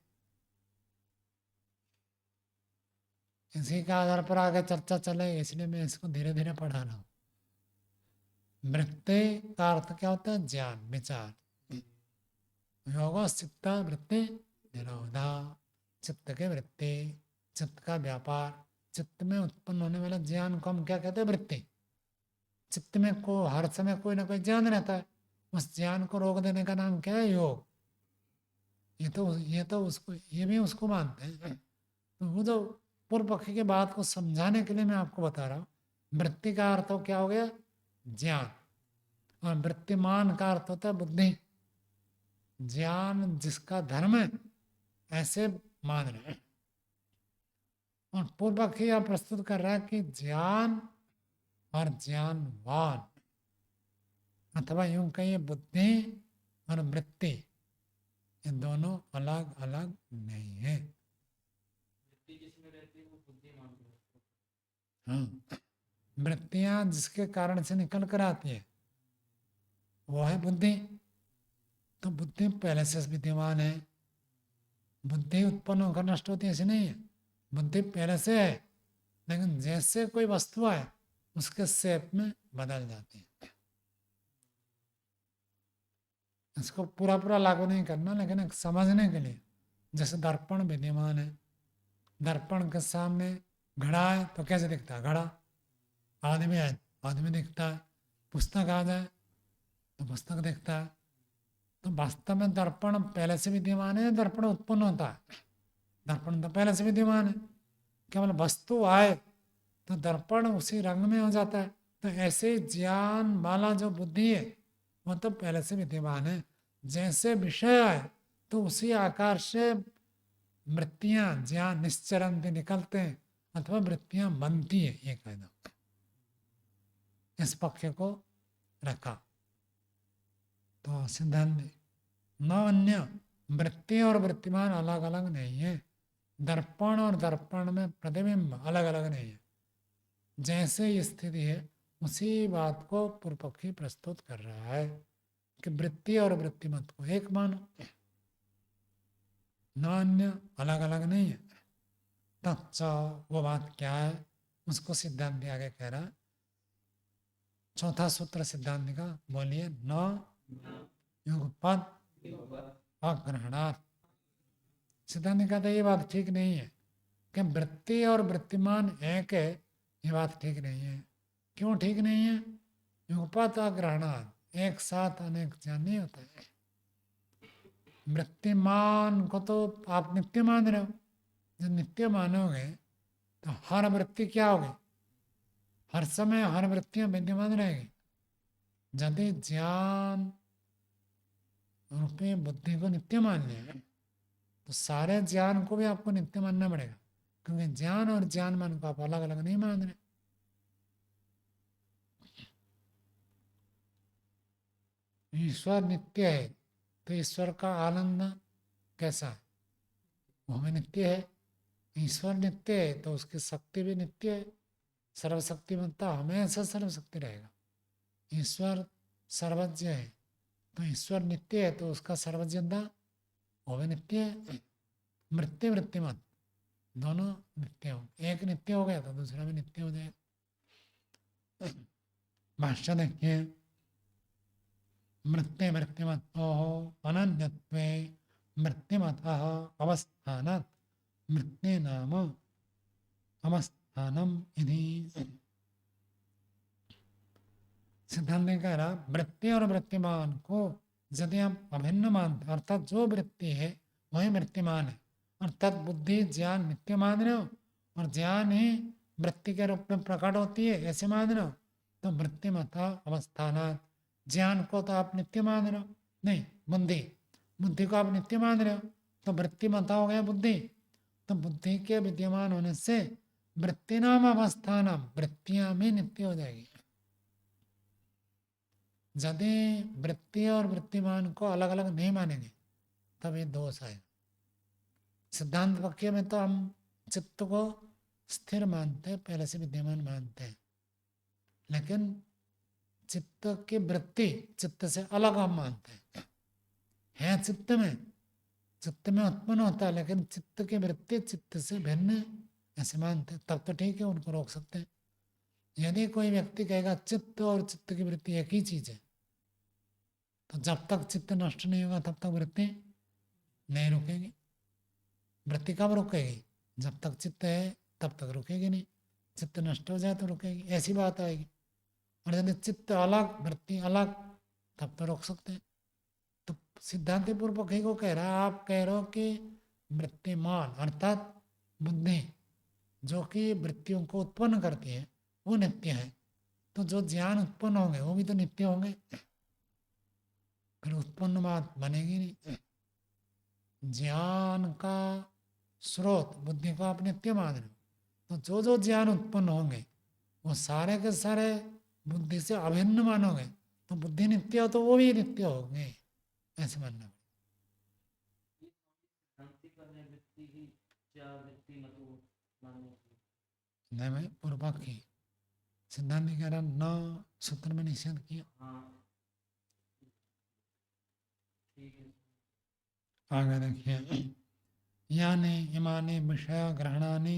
इसी का आधार पर आगे चर्चा चले, इसलिए मैं इसको धीरे धीरे पढ़ा रहा हूँ। वृत्ति का अर्थ क्या होता है? ज्ञान, विचार। योग चित्त वृत्ति निरोधा, चित्त के वृत्ति, चित्त का व्यापार, चित्त में उत्पन्न होने वाला ज्ञान को हम क्या कहते हैं? वृत्ति। चित्त में को हर समय कोई ना कोई ज्ञान रहता है, उस ज्ञान को रोक देने का नाम क्या है? योग। ये तो उसको, ये भी उसको मानते हैं। तो वो जो पूर्व पक्षी के बात को समझाने के लिए मैं आपको बता रहा हूँ। वृत्ति का अर्थ हो क्या हो गया? ज्ञान। और वृत्तिमान का अर्थ होता है बुद्धि। ज्ञान जिसका धर्म है ऐसे मान रहे हैं। और पूर्व पक्षी यह प्रस्तुत कर रहा है कि ज्ञान और ज्ञानवान, अथवा यूं कहिए बुद्धि और वृत्ति, ये दोनों अलग अलग नहीं है। हाँ, वृत्तियां जिसके कारण से निकल कर आती है वो है बुद्धि। तो बुद्धि पहले से विद्यमान है। बुद्धि उत्पन्न होकर नष्ट होती है ऐसे नहीं है, बुद्धि पहले से है, लेकिन जैसे कोई वस्तु आए उसके शेप में बदल जाती है। इसको पूरा पूरा लागू नहीं करना, लेकिन एक समझने के लिए, जैसे दर्पण विद्यमान है, दर्पण के सामने घड़ा है तो कैसे दिखता है? घड़ा। आदमी है, आदमी दिखता है। पुस्तक आ जाए तो पुस्तक दिखता है। तो वास्तव में दर्पण पहले से विद्यमान है, दर्पण उत्पन्न होता है? दर्पण तो पहले से विद्यमान है, केवल वस्तु आए तो दर्पण उसी रंग में हो जाता है। तो ऐसे ज्ञान वाला जो बुद्धि है वो तो पहले से विद्यमान है। जैसे विषय आए तो उसी आकार से वृत्तियां, ज्ञान निश्चरण से निकलते हैं, अथवा वृत्तियां बनती है। ये कहना, इस पक्ष को रखा। तो सिद्धांत न अन्य, वृत्ति और वृत्तिमान अलग अलग नहीं है। दर्पण और दर्पण में प्रतिबिंब अलग अलग नहीं है। जैसे स्थिति है उसी बात को पूर्व पक्षी प्रस्तुत कर रहा है कि वृत्ति और वृत्तिमत को एक मानो, न अन्य, अलग अलग नहीं है। तत्च, वो बात क्या है उसको सिद्धांत आगे कह रहा है। चौथा सूत्र सिद्धांत का, बोलिए। न युगपद अग्रहणार्थ। सिद्धांत कहता है ये बात ठीक नहीं है कि वृत्ति और वृत्तिमान एक है। ये बात ठीक नहीं है। क्यों ठीक नहीं है? युगपद अग्रहणार्थ, एक साथ अनेक ज्ञान नहीं होता है। वृत्तिमान को तो आप नित्य मान रहे हो। जब नित्य मानोगे तो हर वृत्ति क्या होगी? हर समय हर वृत्तियां विद्यमान रहेगी। यदि ज्ञान रूपी बुद्धि को नित्य मान लिया तो सारे ज्ञान को भी आपको नित्य मानना पड़ेगा, क्योंकि ज्ञान और ज्ञान मन को आप अलग अलग नहीं मान रहे। ईश्वर नित्य है तो ईश्वर का आनंद कैसा है? वो भी नित्य है। ईश्वर नित्य है तो उसकी शक्ति भी नित्य है। सर्वशक्तिमत्ता हमेशा सर्वशक्ति रहेगा। ईश्वर सर्वज्ञ है तो ईश्वर नित्य है तो उसका सर्वज्ञता वो भी नित्य है। मृत्यु वृत्तिमत दोनों नित्य हो, एक नित्य हो गया तो दूसरा भी नित्य हो जाएगा। भाष्य देखिए, मृत्यु मृत्युमतो अनन्यत्वे मृत्युमतः अवस्थानात् मृत्यु नाम अवस्थानम इति। सिद्धांत ने कह रहा वृत्ति और वृत्तिमान को यदि हम अभिन्न मानते, अर्थात जो वृत्ति है वही वृत्तिमान है, अर्थात बुद्धि ज्ञान नित्य मान रहे हो और ज्ञान ही वृत्ति के रूप में प्रकट होती है ऐसे मान रहे हो, तो वृत्तिमता अवस्थानात् ज्ञान को तो आप नित्य मान रहे हो, नहीं बुद्धि, बुद्धि को आप नित्य मान रहे हो तो वृत्तिमता हो गया बुद्धि। तो बुद्धि के विद्यमान होने से वृत्ति नाम अवस्थानाम वृत्तियां भी नित्य हो जाएगी। यदि वृत्ति और वृत्तिमान को अलग अलग नहीं मानेंगे तब ये दोष आएगा। सिद्धांत वाक्य में तो हम चित्त को स्थिर मानते हैं, पहले से विद्यमान मानते हैं, लेकिन चित्त की वृत्ति चित्त से अलग हम मानते हैं। है चित्त में उत्पन्न होता है, लेकिन चित्त की वृत्ति चित्त से भिन्न ऐसे मानते हैं, तब तो ठीक है, उनको रोक सकते हैं। यदि कोई व्यक्ति कहेगा चित्त और चित्त की वृत्ति एक ही चीज है, तो जब तक चित्त नष्ट नहीं होगा तब तक वृत्ति नहीं रुकेगी। वृत्ति कब रुकेगी? जब तक चित्त है तब तक रुकेगी नहीं, चित्त नष्ट हो जाए तो रुकेगी, ऐसी बात आएगी। और यदि चित्त अलग वृत्ति अलग तब तो रोक सकते हैं। तो सिद्धांति पूर्व पक्षी को कह रहा है, आप कह रहे हो कि वृत्तिमान अर्थात बुद्धि जो कि वृत्तियों को उत्पन्न करती है वो नित्य है, तो जो ज्ञान उत्पन्न होंगे वो भी तो नित्य होंगे, फिर उत्पन्न बात बनेगी नहीं। ज्ञान का स्रोत बुद्धि को आप नित्य मान रहे हो, तो जो ज्ञान उत्पन्न होंगे वो सारे के सारे बुद्धि से अभिन्न मानोगे, तो बुद्धि नित्य हो तो वो भी नित्य होंगे, ऐसे मानना। नहीं भाई, पूर्व पक्षी सिद्धांत कह रहा न सूत्र में निषेध किया। आगे देखिए, यानी इमानि विषय ग्रहणानि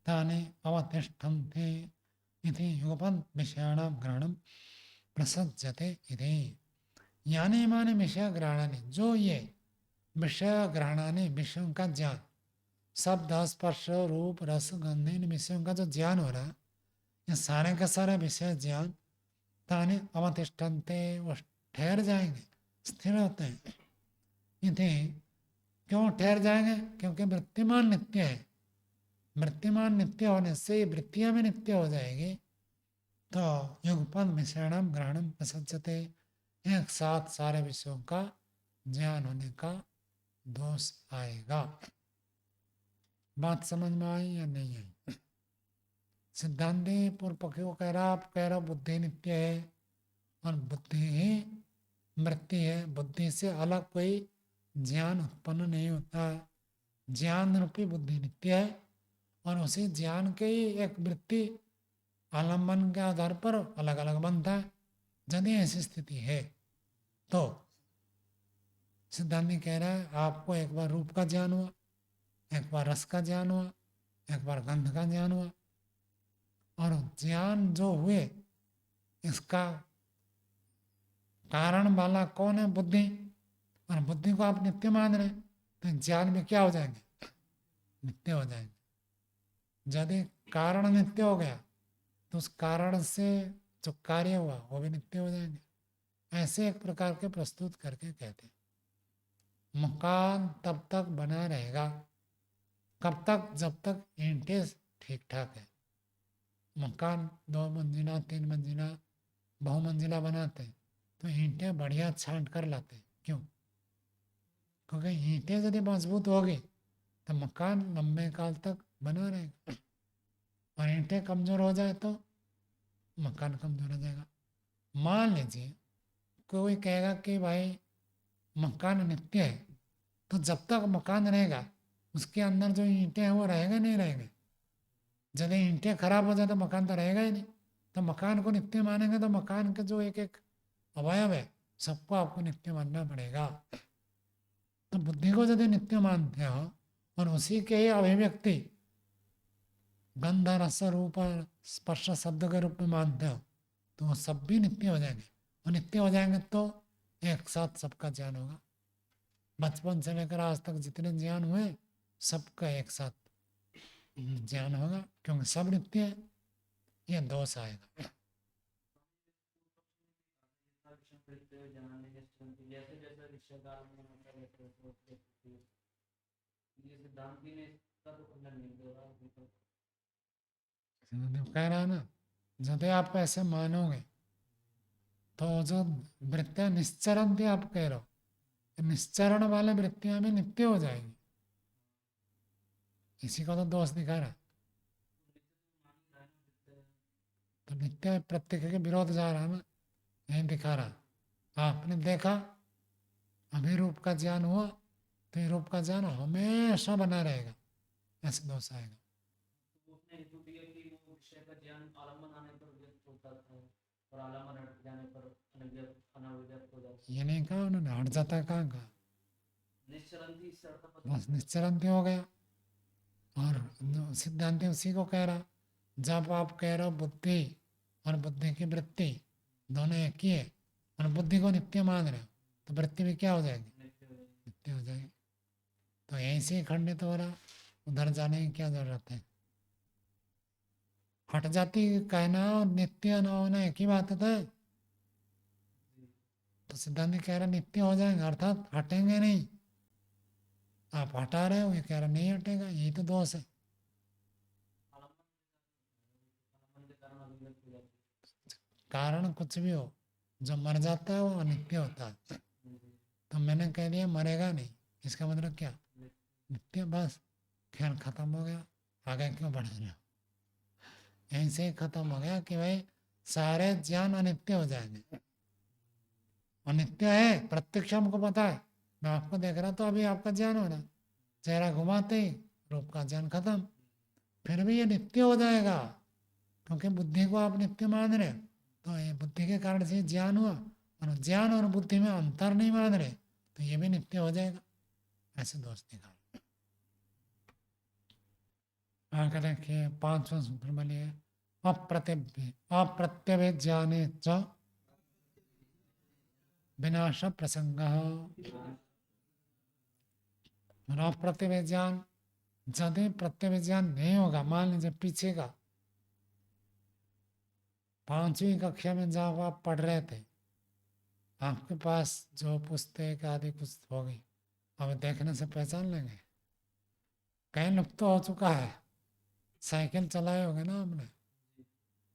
तानि अवतिष्ठन्ते इति युगपद विषयाणां ग्रहणं प्रसज्यते इति। यानी इमानि विषय ग्रहणानि, जो ये विषय ग्रहणानि विषयों का ज्ञान, शब्द स्पर्श रूप रस गंध इन विषयों का जो ज्ञान हो रहा है, ये सारे का सारे विषय ज्ञान तानि अवतिष्ठन्ते वो ठहर जाएंगे, स्थिर होते हैं। इति क्यों ठहर जाएंगे? क्योंकि वृत्तिमान नित्य है, वृत्तिमान नित्य होने से वृत्तियां भी नित्य हो जाएगी, तो युगपद विषयाणाम ग्रहणम प्रसज्जते, एक साथ सारे विषयों का ज्ञान होने का दोष आएगा। बात समझ में आई या नहीं आई? सिद्धांति पूर्व पक्षी को कह रहा, आप कह रहा बुद्धि नित्य है और बुद्धि ही वृत्ति है, बुद्धि से अलग कोई ज्ञान उत्पन्न नहीं होता है, ज्ञान रूपी बुद्धि नित्य है और उसी ज्ञान के ही एक वृत्ति आलम्बन के आधार पर अलग अलग बनता है। यदि ऐसी स्थिति है तो सिद्धांत कह रहा है आपको एक बार रूप का ज्ञान हुआ, एक बार रस का ज्ञान हुआ, एक बार गंध का ज्ञान हुआ, और ज्ञान जो हुए इसका कारण वाला कौन है? बुद्धि। और बुद्धि को आप नित्य मान रहे तो ज्ञान में क्या हो जाएंगे? नित्य हो जाएंगे। यदि कारण नित्य हो गया तो उस कारण से जो कार्य हुआ वो भी नित्य हो जाएंगे। ऐसे एक प्रकार के प्रस्तुत करके कहते हैं मकान तब तक बना रहेगा, कब तक? जब तक ईंटें ठीक ठाक है। मकान 2 मंजिला 3 मंजिला बहुमंजिला बनाते हैं तो ईंटें बढ़िया छांट कर लाते हैं। क्यों? क्योंकि ईंटें यदि मजबूत होगी तो मकान लंबे काल तक बना रहेगा, और ईंटें कमजोर हो जाए तो मकान कमजोर हो जाएगा। मान लीजिए कोई कहेगा कि भाई मकान नित्य है, तो जब तक मकान रहेगा उसके अंदर जो ईंटें हैं वो रहेगा नहीं रहेंगे। जब ईंटें खराब हो जाए तो मकान तो रहेगा ही नहीं। तो मकान को नित्य मानेंगे तो मकान के जो एक एक अवयव है सबको आपको नित्य मानना पड़ेगा। तो बुद्धि को यदि नित्य मानते हो और उसी के ही अभिव्यक्ति गंध रस रूप स्पर्श शब्द के रूप में मानते हो तो वो सब भी नित्य हो जाएंगे। और नित्य हो जाएंगे तो एक साथ सबका ज्ञान होगा। बचपन से लेकर आज तक जितने ज्ञान हुए सबका एक साथ ज्ञान होगा, क्योंकि सब नित्य है। ये दोष आएगा। जैसे जैसे रिश्तेदार में होता है वैसे वैसे होते हैं। ये सिद्धांत भी ने इसका तो खंडन नहीं कर रहा अभी तक। सदगुरु कह रहा है ना, यदि आप ऐसे मानोगे तो जो वृत्तियां निश्चरण थी आप कह रहे हो, निश्चरण वाले वृत्तियां भी नित्य हो जाएंगी। इसी को तो दोष दिखा रहा है। तो नित्य प्रत्यक्ष के विरोध जा रहा है ना, यही दिखा रहा। आपने देखा अभी रूप का ज्ञान हुआ तो ये रूप का ज्ञान हमेशा बना रहेगा, ऐसे दोष आएगा। उसने हेतु दिया कि वो विषय का ज्ञान आलम्बन आने पर व्यक्त होता था और आलम्बन हट जाने पर अनव्यक्त हो जाता ये नहीं कहा उन्होंने, हट जाता है कहाँ कहा, निश्चरंती इससे अर्थ बस निश्चरंती हो गया। और सिद्धांत उसी को कह रहा, जब आप कह रहे हो बुद्धि और बुद्धि की वृत्ति दोनों एक ही है और बुद्धि को नित्य मान रहे हो तो वृत्ति भी क्या हो जाएगी, नित्य हो जाएगी। तो यहीं से ही खंडित हो रहा, उधर जाने की क्या जरूरत है। हट जाती कहना और नित्य न होना एक ही बात है। तो सिद्धांत कह रहा नित्य हो जाएंगे अर्थात हटेंगे नहीं। आप हटा रहे हो, ये कह रहा नहीं हटेगा, यही तो दोष है। कारण कुछ भी हो, जो मर जाता है वो अनित्य होता है। तो मैंने कह दिया मरेगा नहीं, इसका मतलब क्या, नित्य। बस खेल खत्म हो गया, आगे क्यों बढ़ रहे हो। यहीं से ही खत्म हो गया कि भाई सारे ज्ञान अनित्य हो जाएंगे। अनित्य है प्रत्यक्ष हमको पता है, मैं आपको देख रहा तो अभी आपका ज्ञान हो रहा, चेहरा घुमाते ही रूप का ज्ञान खत्म। फिर भी ये नित्य हो जाएगा क्योंकि बुद्धि को आप नित्य मान रहे हो। तो ये बुद्धि के कारण से ज्ञान हुआ, और ज्ञान और बुद्धि में अंतर नहीं मान रहे तो ये भी नित्य हो जाएगा। ऐसे दोष दिखा। आगे देखिए 5वां सूत्र बोलिए, अप्रत्यभिज्ञाने च विनाश प्रसंग। अप्रत्यभिज्ञान, यदि प्रत्यभिज्ञान नहीं होगा, मान लीजिए पीछे का 5वीं कक्षा में जब आप पढ़ रहे थे आपके पास जो पुस्तक आदि कुछ होगी, अब देखने से पहचान लेंगे। कहीं लुप्त तो हो चुका है, साइकिल चलाए होगे ना आपने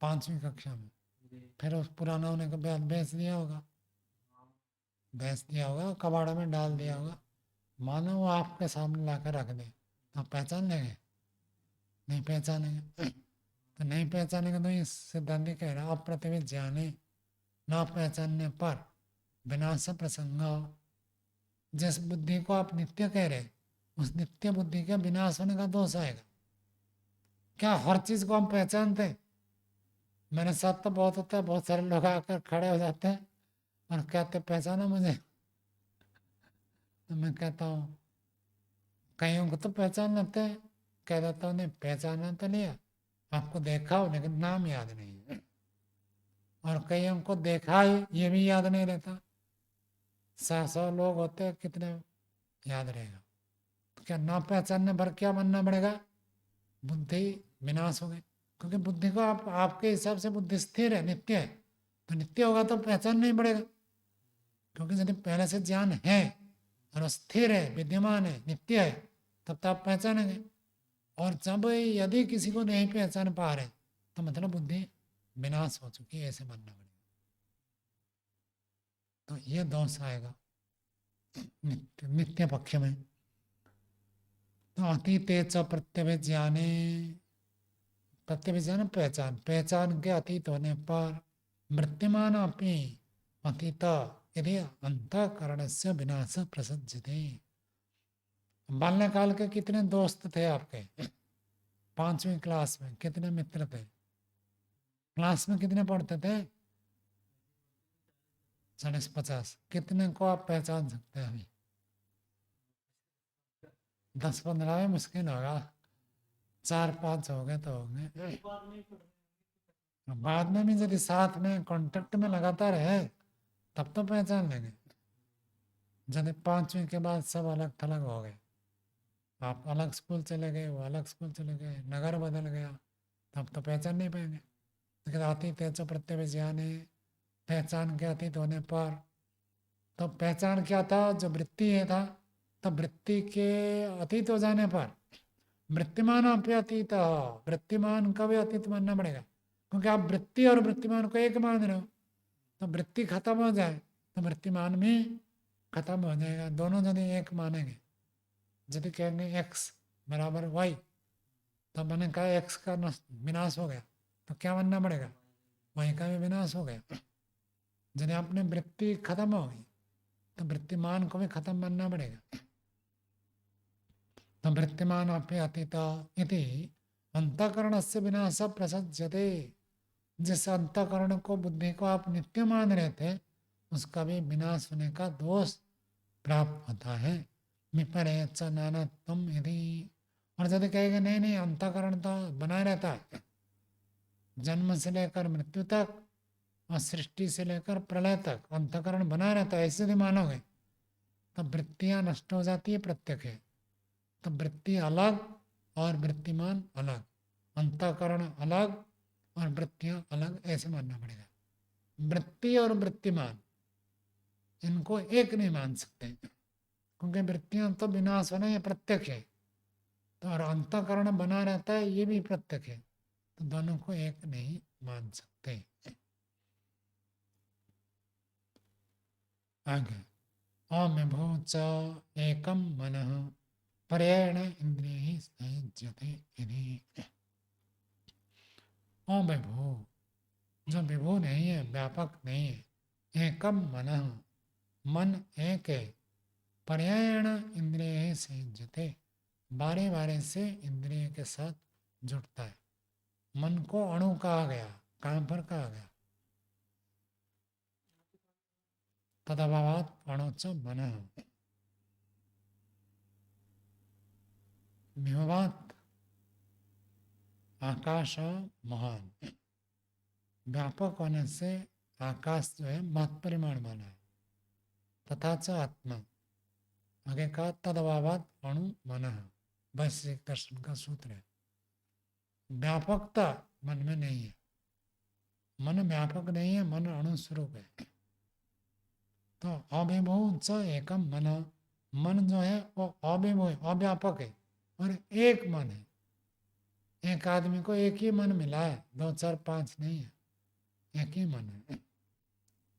5वीं कक्षा में, फिर उस पुराना होने के बाद बेच दिया होगा, कबाड़ा में डाल दिया होगा। मानो वो आपके सामने लाकर रख दे तो आप पहचान लेंगे, नहीं पहचानेंगे। तो नहीं पहचानेंगे तो ये सिद्धांत कह रहा अप्रत्यभिज्ञाने ना पहचानने पर विनाश प्रसंग। जिस बुद्धि को आप नित्य कह रहे उस नित्य बुद्धि के विनाश होने का दोष आएगा। क्या हर चीज को हम पहचानते हैं? मेरे साथ तो बहुत होता है, बहुत सारे लोग आकर खड़े हो जाते हैं और कहते पहचाना मुझे, तो मैं कहता हूँ कईयों को तो पहचान लेते हैं, कह देता हूँ नहीं पहचाना तो नहीं है, आपको देखा हो लेकिन नाम याद नहीं है। और कईयों को देखा है ये भी याद नहीं रहता। 100 लोग होते हैं, कितने याद रहेगा। तो क्या ना पहचानने पर क्या मानना पड़ेगा, बुद्धि विनाश हो गई। क्योंकि बुद्धि को आप आपके हिसाब से बुद्धि स्थिर है, नित्य है, तो नित्य होगा तो पहचान नहीं पड़ेगा। क्योंकि यदि पहले से ज्ञान है और स्थिर है, विद्यमान है, नित्य है, तब तो आप पहचानेंगे। और जब यदि किसी को नहीं पहचान पा रहे तो मतलब बुद्धि विनाश हो चुकी है, ऐसे मानना पड़ेगा। तो ये दोष आएगा। नित्य नित्य पक्ष में। तो अतीते च प्रत्यभिज्ञाने, प्रत्यभिज्ञान पहचान, पहचान के अतीत होने पर मृत्युमान अपनी अतीत यदि अंतःकरण से विनाश प्रसज्जते। बाल्यकाल के कितने दोस्त थे आपके? 5वीं क्लास में कितने मित्र थे? क्लास में कितने पढ़ते थे? 40-50। कितने को आप पहचान सकते हैं अभी? 10-15 में मुश्किल होगा, 4-5 हो गए तो होंगे। बाद में भी यदि साथ में कांटेक्ट में लगातार है तब तो पहचान लेंगे। यदि 5वीं के बाद सब अलग थलग हो गए, आप अलग स्कूल चले गए, वो अलग स्कूल चले गए, नगर बदल गया, तब तो पहचान नहीं पाएंगे। लेकिन अतीत है प्रत्यभिज्ञाने, पहचान के अतीत होने पर, तो पहचान क्या था? जो वृत्ति है था, तो वृत्ति के अतीत हो जाने पर वृत्तिमान अपने अतीत, वृत्तिमान का भी अतीत मानना पड़ेगा, क्योंकि आप वृत्ति और वृत्तिमान को एक मान रहे हो। तो वृत्ति खत्म हो जाए तो वृत्तिमान भी खत्म हो जाएगा। दोनों यदि एक मानेंगे, यदि कहेंगे x बराबर y, तो मैंने कहा x का विनाश हो गया, तो क्या मानना पड़ेगा? y का भी विनाश हो गया। यदि आपने वृत्ति खत्म हो गई तो वृत्तिमान को भी खत्म मानना पड़ेगा। तो वृत्तिमान अपने अतीत इति अंतःकरण से विनाश प्रसज्जते। जिस अंतःकरण को, बुद्धि को आप नित्य मान रहे थे, उसका भी विनाश होने का दोष प्राप्त होता है। विपरेच नानात्म यदि, और यदि कहेंगे नहीं नहीं अंतःकरण तो बना रहता है, जन्म से लेकर मृत्यु तक और सृष्टि से लेकर प्रलय तक अंतःकरण बना रहता है, ऐसे यदि मानोगे तो वृत्तियां नष्ट हो जाती है, प्रत्यक्ष है। तो वृत्ति अलग और वृत्तिमान अलग, अंतःकरण अलग और वृत्तियां अलग, ऐसे मानना पड़ेगा। वृत्ति और वृत्तिमान इनको एक नहीं मान सकते, क्योंकि वृत्तियां तो विनाश होना, ये प्रत्यक्ष है, तो और अंतःकरण बना रहता है, ये भी प्रत्यक्ष है, तो दोनों को एक नहीं मान सकते। आगे अमिभूच एकम मनः पर्यायण इंद्रिय संयुज्यते इति। अविभू, जो विभू नहीं है, व्यापक नहीं है, एकम मनः, मन एक है, पर्यायण इंद्रिय संयुज्यते, बारे बारे से इंद्रिय के साथ जुड़ता है। मन को अणु कहा गया, कहाँ पर कहा गया? तदभावात् अणुच मनः, विभवात् आकाश महान, व्यापक होने से आकाश जो है महत् परिमाण वाला है। तथा च आत्मा, आगे का तदभावात् अणु मनः, वैश्विक दर्शन का सूत्र है। व्यापकता मन में नहीं है, मन व्यापक नहीं है, मन अणु स्वरूप है। तो अभिभू च एकम मन, मन जो है वो अभिभू है, अव्यापक है और एक मन है। एक आदमी को एक ही मन मिला है, 2 4 5 नहीं है, एक ही मन है।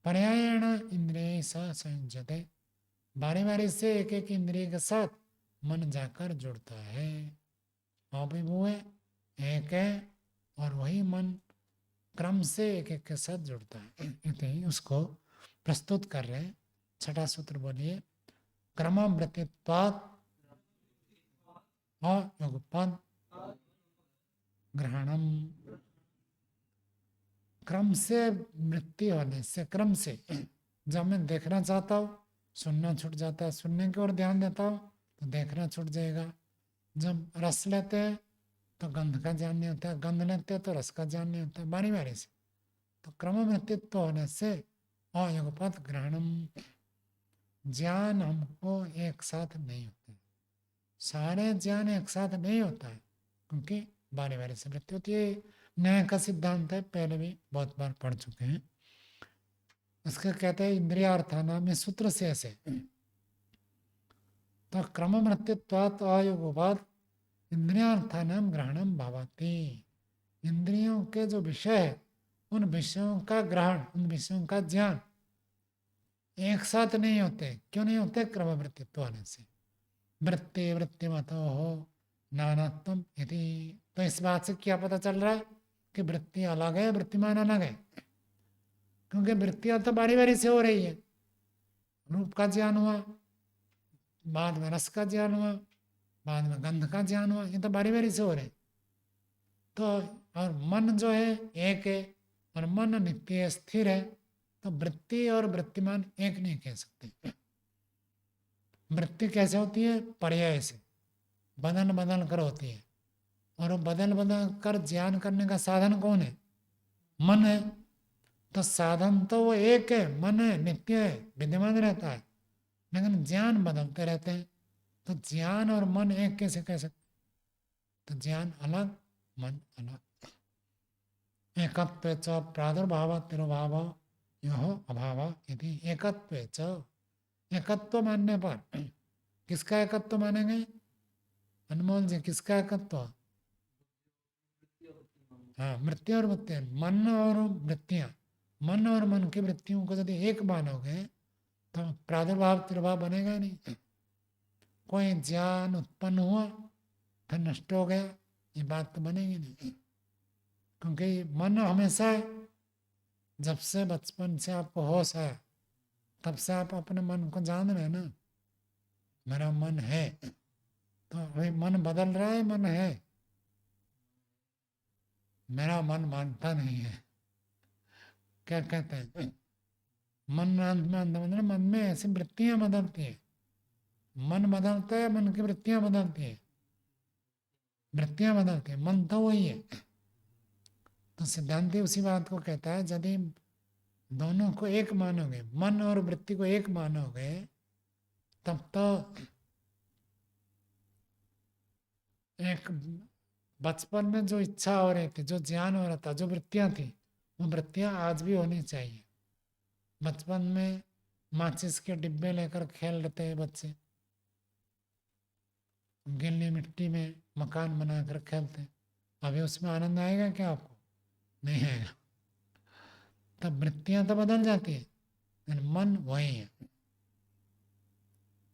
पर्यायण इंद्रिय संयुज्यते, बारी बारी से एक एक इंद्रिय के साथ मन जाकर जुड़ता है। अभिभू है, एक है, और वही मन क्रम से एक एक के साथ जुड़ता है। इतनी उसको प्रस्तुत कर रहे हैं। 6ठा सूत्र बोलिए। क्रमवृत्तित्वात् अयुगपद ग्रहणम, क्रम से वृत्ति होने से, क्रम से, जब मैं देखना चाहता हूँ सुनना छूट जाता है, सुनने की ओर ध्यान देता हूँ तो देखना छूट जाएगा। जब रस लेते हैं तो गंध का ज्ञान नहीं होता, गंध लेते हैं तो रस का ज्ञान नहीं होता, बारी बारी से। तो क्रमवृत्तित्व होने से अयुगपद ग्रहणम, ज्ञान हमको एक साथ नहीं होते, सारे ज्ञान एक साथ नहीं होता है, क्योंकि बारी बारी से वृत्ति होती है। न्याय का सिद्धांत है, पहले भी बहुत बार पढ़ चुके हैं। इसका कहते हैं इंद्रियार्थाना में सूत्र से ऐसे। तो क्रमवृत्तित्वात् अयुगपद इंद्रियार्थानाम ग्रहणम भवति, इंद्रियों के जो विषय है उन विषयों का ग्रहण, उन विषयों का ज्ञान एक साथ नहीं होते। क्यों नहीं होते? क्रमवृत्तित्व होने से। वृत्ति वृत्तिमतो हो नानात्म इति। तो इस बात से क्या पता चल रहा है कि वृत्ति अलग है, वृत्तिमान अलग है? क्योंकि वृत्तियां तो बारी बारी से हो रही है। रूप का ज्ञान हुआ, बाद में रस का ज्ञान हुआ, बाद में गंध का ज्ञान हुआ, ये तो बारी बारी से हो रहे। तो और मन जो है एक है, और मन नित्य स्थिर है, तो वृत्ति और वृत्तिमान एक नहीं कह सकते। वृत्ति कैसे होती है? पर्याय से, बदल बदल कर होती है। और वो बदल बदल कर ज्ञान करने का साधन कौन है? मन है। तो साधन तो वो एक है, मन है, नित्य है, विद्यमान रहता है, लेकिन ज्ञान बदलते रहते हैं। तो ज्ञान और मन एक कैसे कह सकते? तो ज्ञान अलग, मन अलग। एकत्वे च प्रादुर्भाव तिरुभाव यो अभाव यदि एकत्वे च, एकत्व मानने पर किसका एकत्व मानेंगे? अनमोल जी, किसका एकत्व? हाँ, वृत्ति और वृत्ति, मन और वृत्तियां। मन और मन की वृत्तियों को यदि एक मानोगे तो प्रादुर्भाव तिरुभाव बनेगा नहीं। कोई ज्ञान उत्पन्न हुआ फिर नष्ट हो गया, ये बात तो बनेगी नहीं। क्योंकि मन हमेशा है। जब से बचपन से आपको होश है, तब से आप अपने मन को जान रहे हैं ना, मेरा मन है। तो अभी मन बदल रहा है, मन है, मेरा मन मानता नहीं है। क्या कहते हैं? मन मतलब मन में ऐसी वृत्तियां बदलती है। मन बदलता है, मन की वृत्तियां बदलती है, वृत्तियां बदलती है, मन तो वही है। तो सिद्धांति उसी बात को कहता है, यदि दोनों को एक मानोगे, मन और वृत्ति को एक मानोगे, तब तो एक बचपन में जो इच्छा हो रही थी, जो ज्ञान हो रहा था, जो वृत्तियां थी, वो वृत्तियां आज भी होनी चाहिए। बचपन में माचिस के डिब्बे लेकर खेल रहे थे बच्चे, गीली मिट्टी में मकान बनाकर खेलते, अभी उसमें आनंद आएगा क्या आपको? नहीं आएगा। तब वृत्तियां तो बदल जाती है, लेकिन मन वही है।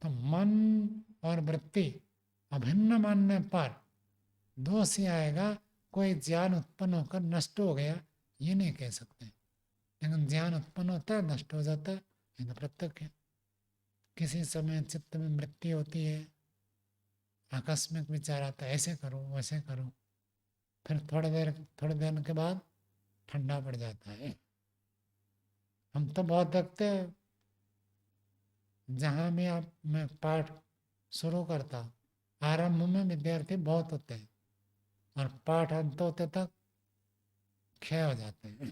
तो मन और वृत्ति अभिन्न मानने पर दोष ही आएगा, कोई ज्ञान उत्पन्न होकर नष्ट हो गया, ये नहीं कह सकते। लेकिन ज्ञान उत्पन्न होता है, नष्ट हो जाता है, ये तो प्रत्यक्ष है। किसी समय चित्त में वृत्ति होती है, आकस्मिक विचार आता है, ऐसे करो वैसे करो, फिर थोड़ी देर के बाद ठंडा पड़ जाता है। हम तो बहुत देखते हैं, जहाँ भी आप मैं पाठ शुरू करता हूँ, आरंभ में विद्यार्थी बहुत होते हैं और पाठ अंत होते तक क्षय हो जाते हैं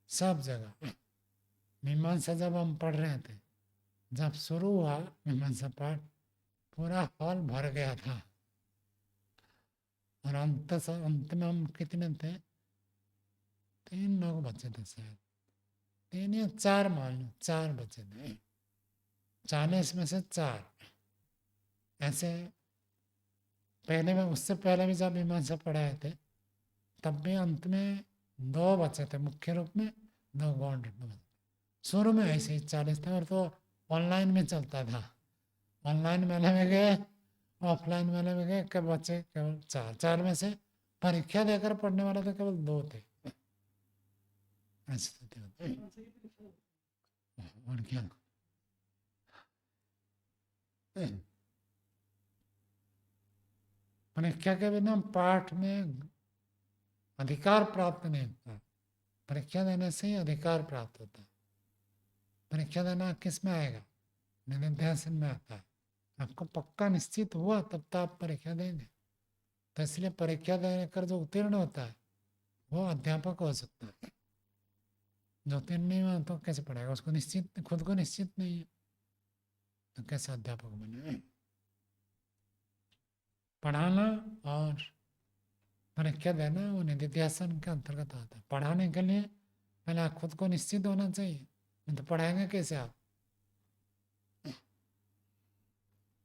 सब जगह। मीमांसा जब हम पढ़ रहे थे, जब शुरू हुआ मीमांसा पाठ, पूरा हॉल भर गया था, और अंत में हम कितने थे? 3 लोग बचे थे शायद, 3 या 4 मान लो, 4 बचे थे। 40 में से 4 ऐसे। पहले में, उससे पहले भी जब मीमांसा पढ़ाए थे, तब भी अंत में 2 बचे थे, मुख्य रूप में 2 गौण रूप में। शुरू में ऐसे ही 40 थे, और तो ऑनलाइन में चलता था। ऑनलाइन मेले में गए, ऑफलाइन मेले में गए, कब बचे? केवल 4 में से परीक्षा देकर पढ़ने वाले तो केवल 2 थे। ऐसी स्थिति होती है। और क्या? परीक्षा के बिना पाठ में अधिकार प्राप्त नहीं होता। परीक्षा देने से ही अधिकार प्राप्त होता है। परीक्षा देना किस में आएगा? निधिध्यासन में आता है। आपको पक्का निश्चित हुआ तब तो आप परीक्षा देंगे। तो इसलिए परीक्षा देकर जो उत्तीर्ण होता है वो अध्यापक हो सकता है। जो उत्तीर्ण नहीं हुआ तो कैसे पढ़ाएगा? उसको निश्चित, खुद को निश्चित नहीं है, तो कैसे अध्यापक बने? पढ़ाना और परीक्षा देना वो निधिध्यासन के अंतर्गत आता है। पढ़ाने के लिए पहले आप खुद को निश्चित होना चाहिए, नहीं तो पढ़ाएंगे कैसे आप?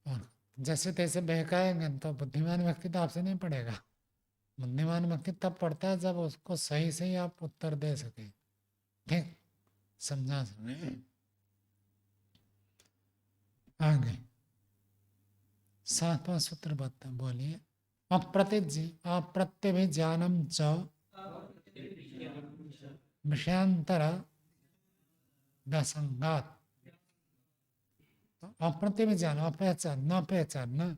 और जैसे तैसे बहकाएंगे तो बुद्धिमान व्यक्ति तो आपसे नहीं पढ़ेगा। बुद्धिमान व्यक्ति तब पढ़ता है जब उसको सही सही आप उत्तर दे सके, ठीक समझा सके। आगे 7वां सूत्र बता बोलिए। अप्रत्यभिज्ञानम च विषयांतर व्यासंगात। अप्रत्यभिज्ञान अपहचान न पहचानना,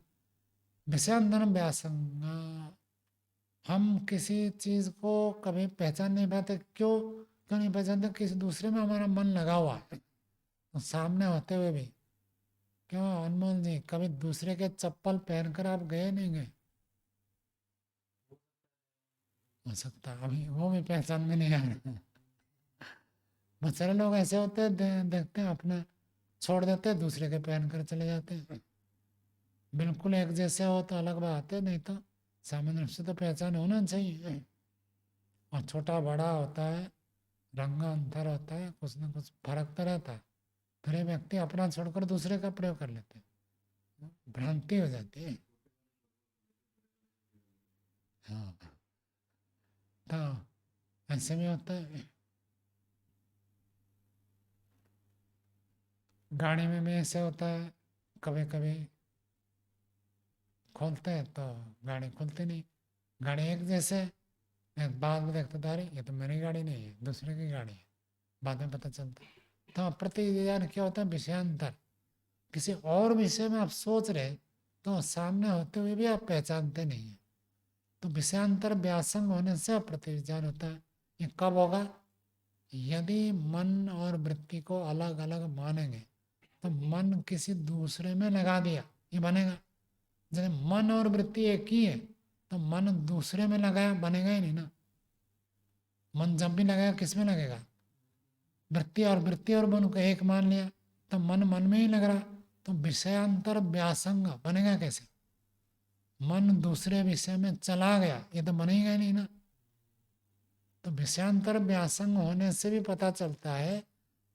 विषयांतर व्यासंगा। हम किसी चीज को कभी पहचान नहीं पाते। क्यों नहीं पहचानते? किसी दूसरे में हमारा मन लगा हुआ है, तो सामने होते हुए भी। क्यों अनमोल जी, कभी दूसरे के चप्पल पहनकर आप गए नहीं गए? हो सकता है अभी वो भी पहचान में नहीं आ रहा। बहुत सारे लोग ऐसे होते हैं, देखते हैं अपना छोड़ देते हैं, दूसरे के पहन कर चले जाते हैं। बिल्कुल एक जैसे हो तो अलग बात है, नहीं तो सामान्य रूप से तो पहचान होना चाहिए। और छोटा बड़ा होता है, रंग अंतर होता है, कुछ ना कुछ फर्क तो रहता है। फिर ये व्यक्ति अपना छोड़कर दूसरे का प्रयोग कर लेते हैं, भ्रांति हो जाती है। हाँ, तो ऐसे में होता है। गाड़ी में भी ऐसे होता है, कभी कभी खोलते हैं तो गाड़ी खुलती नहीं। गाड़ी एक जैसे, एक बाद में देखते अरे ये तो मेरी गाड़ी नहीं है, दूसरे की गाड़ी है, बाद में पता चलता। तो प्रतिज्ञान क्या होता है? विषयांतर। किसी और विषय में आप सोच रहे तो सामने होते हुए भी आप पहचानते नहीं है। तो विषयांतर व्यासंग होने से प्रतिज्ञान होता है। ये कब होगा? यदि मन और वृत्ति को अलग अलग मानेंगे तो मन किसी दूसरे में लगा दिया, ये बनेगा। जैसे मन और वृत्ति एक ही है तो मन दूसरे में लगाया, बनेगा ही नहीं ना। मन जब भी लगाया किस में लगेगा? वृत्ति और मन को एक मान लिया तो मन मन में ही लग रहा। तो विषयांतर व्यासंग बनेगा कैसे? मन दूसरे विषय में चला गया, ये तो बनेगा ही नहीं ना। तो विषयांतर व्यासंग होने से भी पता चलता है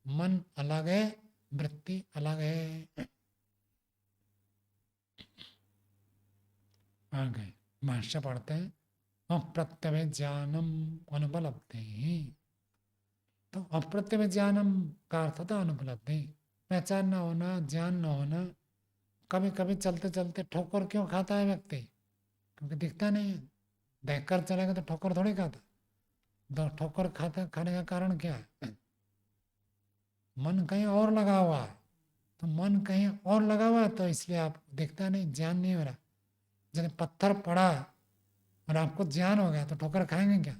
मन अलग है, वृत्ति अलग है। आगे भाष्य पढ़ते हैं। अप्रत्यभिज्ञानम अनुपलब्धि। तो अप्रत्यभिज्ञानम का अर्थ था अनुपलब्धि, पहचान न होना, ज्ञान न होना। कभी कभी चलते चलते ठोकर क्यों खाता है व्यक्ति? क्योंकि दिखता नहीं है। देखकर चलेगा तो ठोकर थोड़ी खाता। तो ठोकर खाने का कारण क्या है? मन कहीं और लगा हुआ है। तो मन कहीं और लगा हुआ है तो इसलिए आप दिखता नहीं, ज्ञान नहीं हो रहा। जैसे पत्थर पड़ा और आपको ज्ञान हो गया तो ठोकर खाएंगे क्या?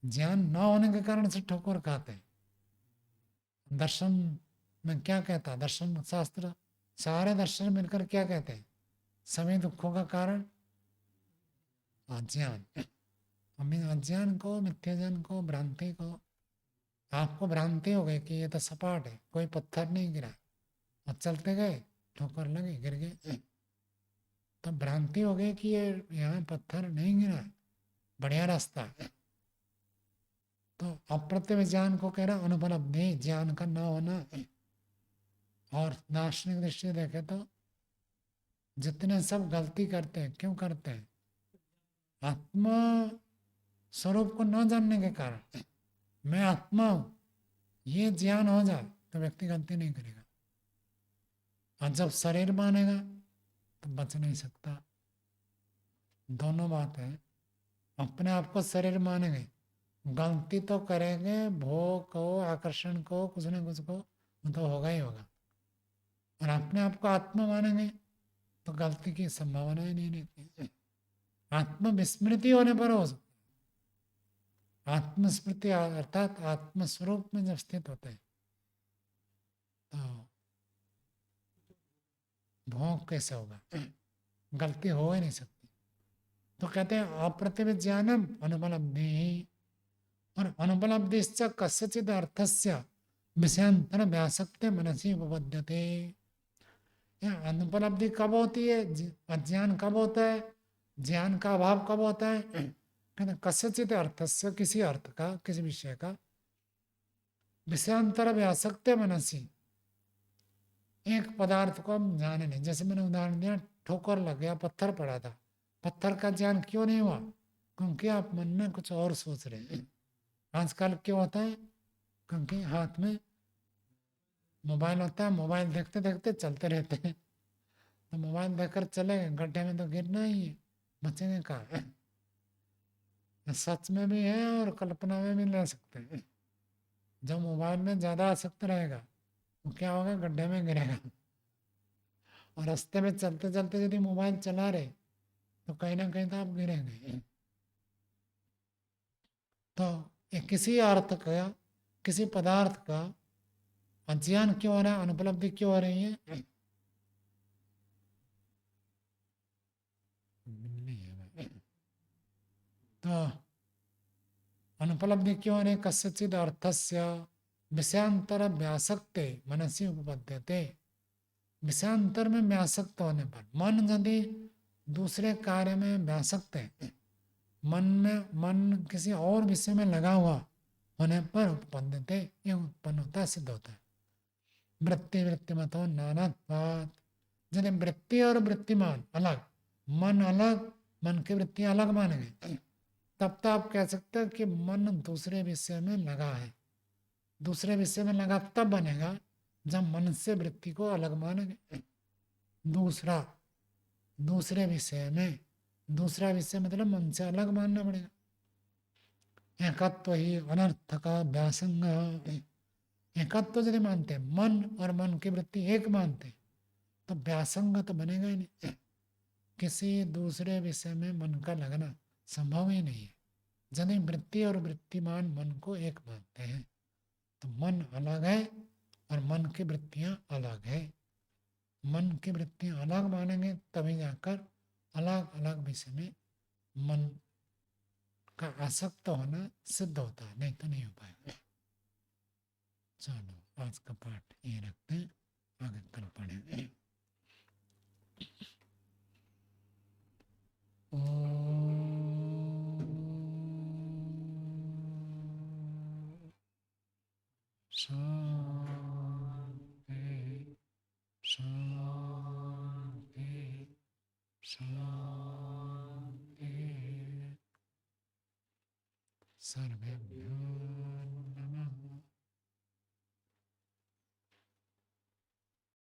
ज्ञान न होने के कारण से ठोकर खाते हैं। दर्शन में क्या कहता है? दर्शन शास्त्र, सारे दर्शन मिलकर क्या कहते हैं? सभी दुखों का कारण अज्ञान। अज्ञान को, मिथ्या ज्ञान को, भ्रांति को। आपको भ्रांति हो गई कि ये तो सपाट है, कोई पत्थर नहीं गिरा, और चलते गए ठोकर लगे, गिर गए। तो भ्रांति हो गई कि ये यहाँ पत्थर नहीं गिरा, बढ़िया रास्ता है। तो अप्रत्यक्ष ज्ञान को कह रहा अनुपलब्धि, ज्ञान का न होना। और दार्शनिक दृष्टि से देखे तो जितने सब गलती करते हैं, क्यों करते हैं? आत्मा स्वरूप को न जानने के कारण। मैं आत्मा हूं, ये ज्ञान हो जाए तो व्यक्ति गलती नहीं करेगा। और जब शरीर मानेगा तो बच नहीं सकता। दोनों बात है। अपने आप को शरीर मानेंगे, गलती तो करेंगे, भोग को, आकर्षण को, कुछ न कुछ को तो होगा ही होगा। और अपने आप को आत्मा मानेंगे तो गलती की संभावना ही नहीं रहती। आत्मविस्मृति होने पर हो सकता। आत्मस्मृति अर्थात आत्मस्वरूप में जब स्थित होते हैं तो भोग कैसे होगा? गलती हो ही नहीं सकती। तो कहते हैं अप्रतिभिज्ञानम ज्ञानम अनुपलब्धि। और अनुपलब्धिश्च कस्यचित् अर्थस्य विषयांतर व्यासक्ते मनसि उपपद्यते। अनुपलब्धि कब होती है? अज्ञान कब होता है? ज्ञान का अभाव कब होता है? कहते कस्यचित् अर्थस्य, किसी अर्थ का, किसी विषय का विषयांतर व्यासक्ते मनसि, एक पदार्थ को हम जाने नहीं। जैसे मैंने उदाहरण दिया, ठोकर लग गया, पत्थर पड़ा था, पत्थर का ज्ञान क्यों नहीं हुआ? क्योंकि आप मन में कुछ और सोच रहे हैं। आजकल क्यों होता है? क्योंकि हाथ में मोबाइल होता है, मोबाइल देखते देखते चलते रहते हैं, तो मोबाइल देखकर चले गए, गड्ढे में तो गिरना ही है, बचेंगे कहाँ? सच में भी है और कल्पना में भी ले सकते हैं। जब मोबाइल में ज्यादा आसक्त रहेगा तो क्या होगा, गड्ढे में गिरेगा। और रास्ते में चलते चलते यदि मोबाइल चला रहे तो कहीं ना कहीं तो आप गिरेंगे। तो ये किसी अर्थ का, किसी पदार्थ का अज्ञान क्यों हो रहा है, अनुपलब्धि क्यों हो रही है? नहीं है भाई। तो अनुपलब्धि क्यों हो रही, कस्यचिद अर्थस्य विषयांतर व्यासक्ते मनसी उपपद्यते। विषयांतर में व्यासक्त होने पर, मन यदि दूसरे कार्य में व्यासक्त है, मन किसी और विषय में लगा हुआ होने पर उपपद्यते, ये उत्पन्न होता है, सिद्ध होता है। वृत्ति वृत्तिमतो नानात्वात्, यदि वृत्ति और वृत्तिमान अलग, मन अलग, मन की वृत्ति अलग मान गए, तब तो आप कह सकते हो कि मन दूसरे विषय में लगा है। दूसरे विषय में लगा तब बनेगा जब मन से वृत्ति को अलग मानेंगे। दूसरा, दूसरे विषय में, दूसरा विषय मतलब मन से अलग मानना पड़ेगा। एकत्व ही अनर्थ का व्यासंग। एकत्व यदि मानते, मन और मन की वृत्ति एक मानते, तो व्यासंग तो बनेगा ही नहीं। किसी दूसरे विषय में मन का लगना संभव ही नहीं है। यदि वृत्ति और वृत्तिमान मन को एक मानते हैं तो मन अलग है और मन की वृत्तियां अलग है। मन की वृत्तियां अलग मानेंगे तभी जाकर अलग अलग विषय में मन का आसक्त होना सिद्ध होता है, नहीं तो नहीं हो पाएगा। चलो आज का पाठ ये रखते हैं, आगे कल पढ़ेंगे। शांति शांति शांति। सर्वेभ्यो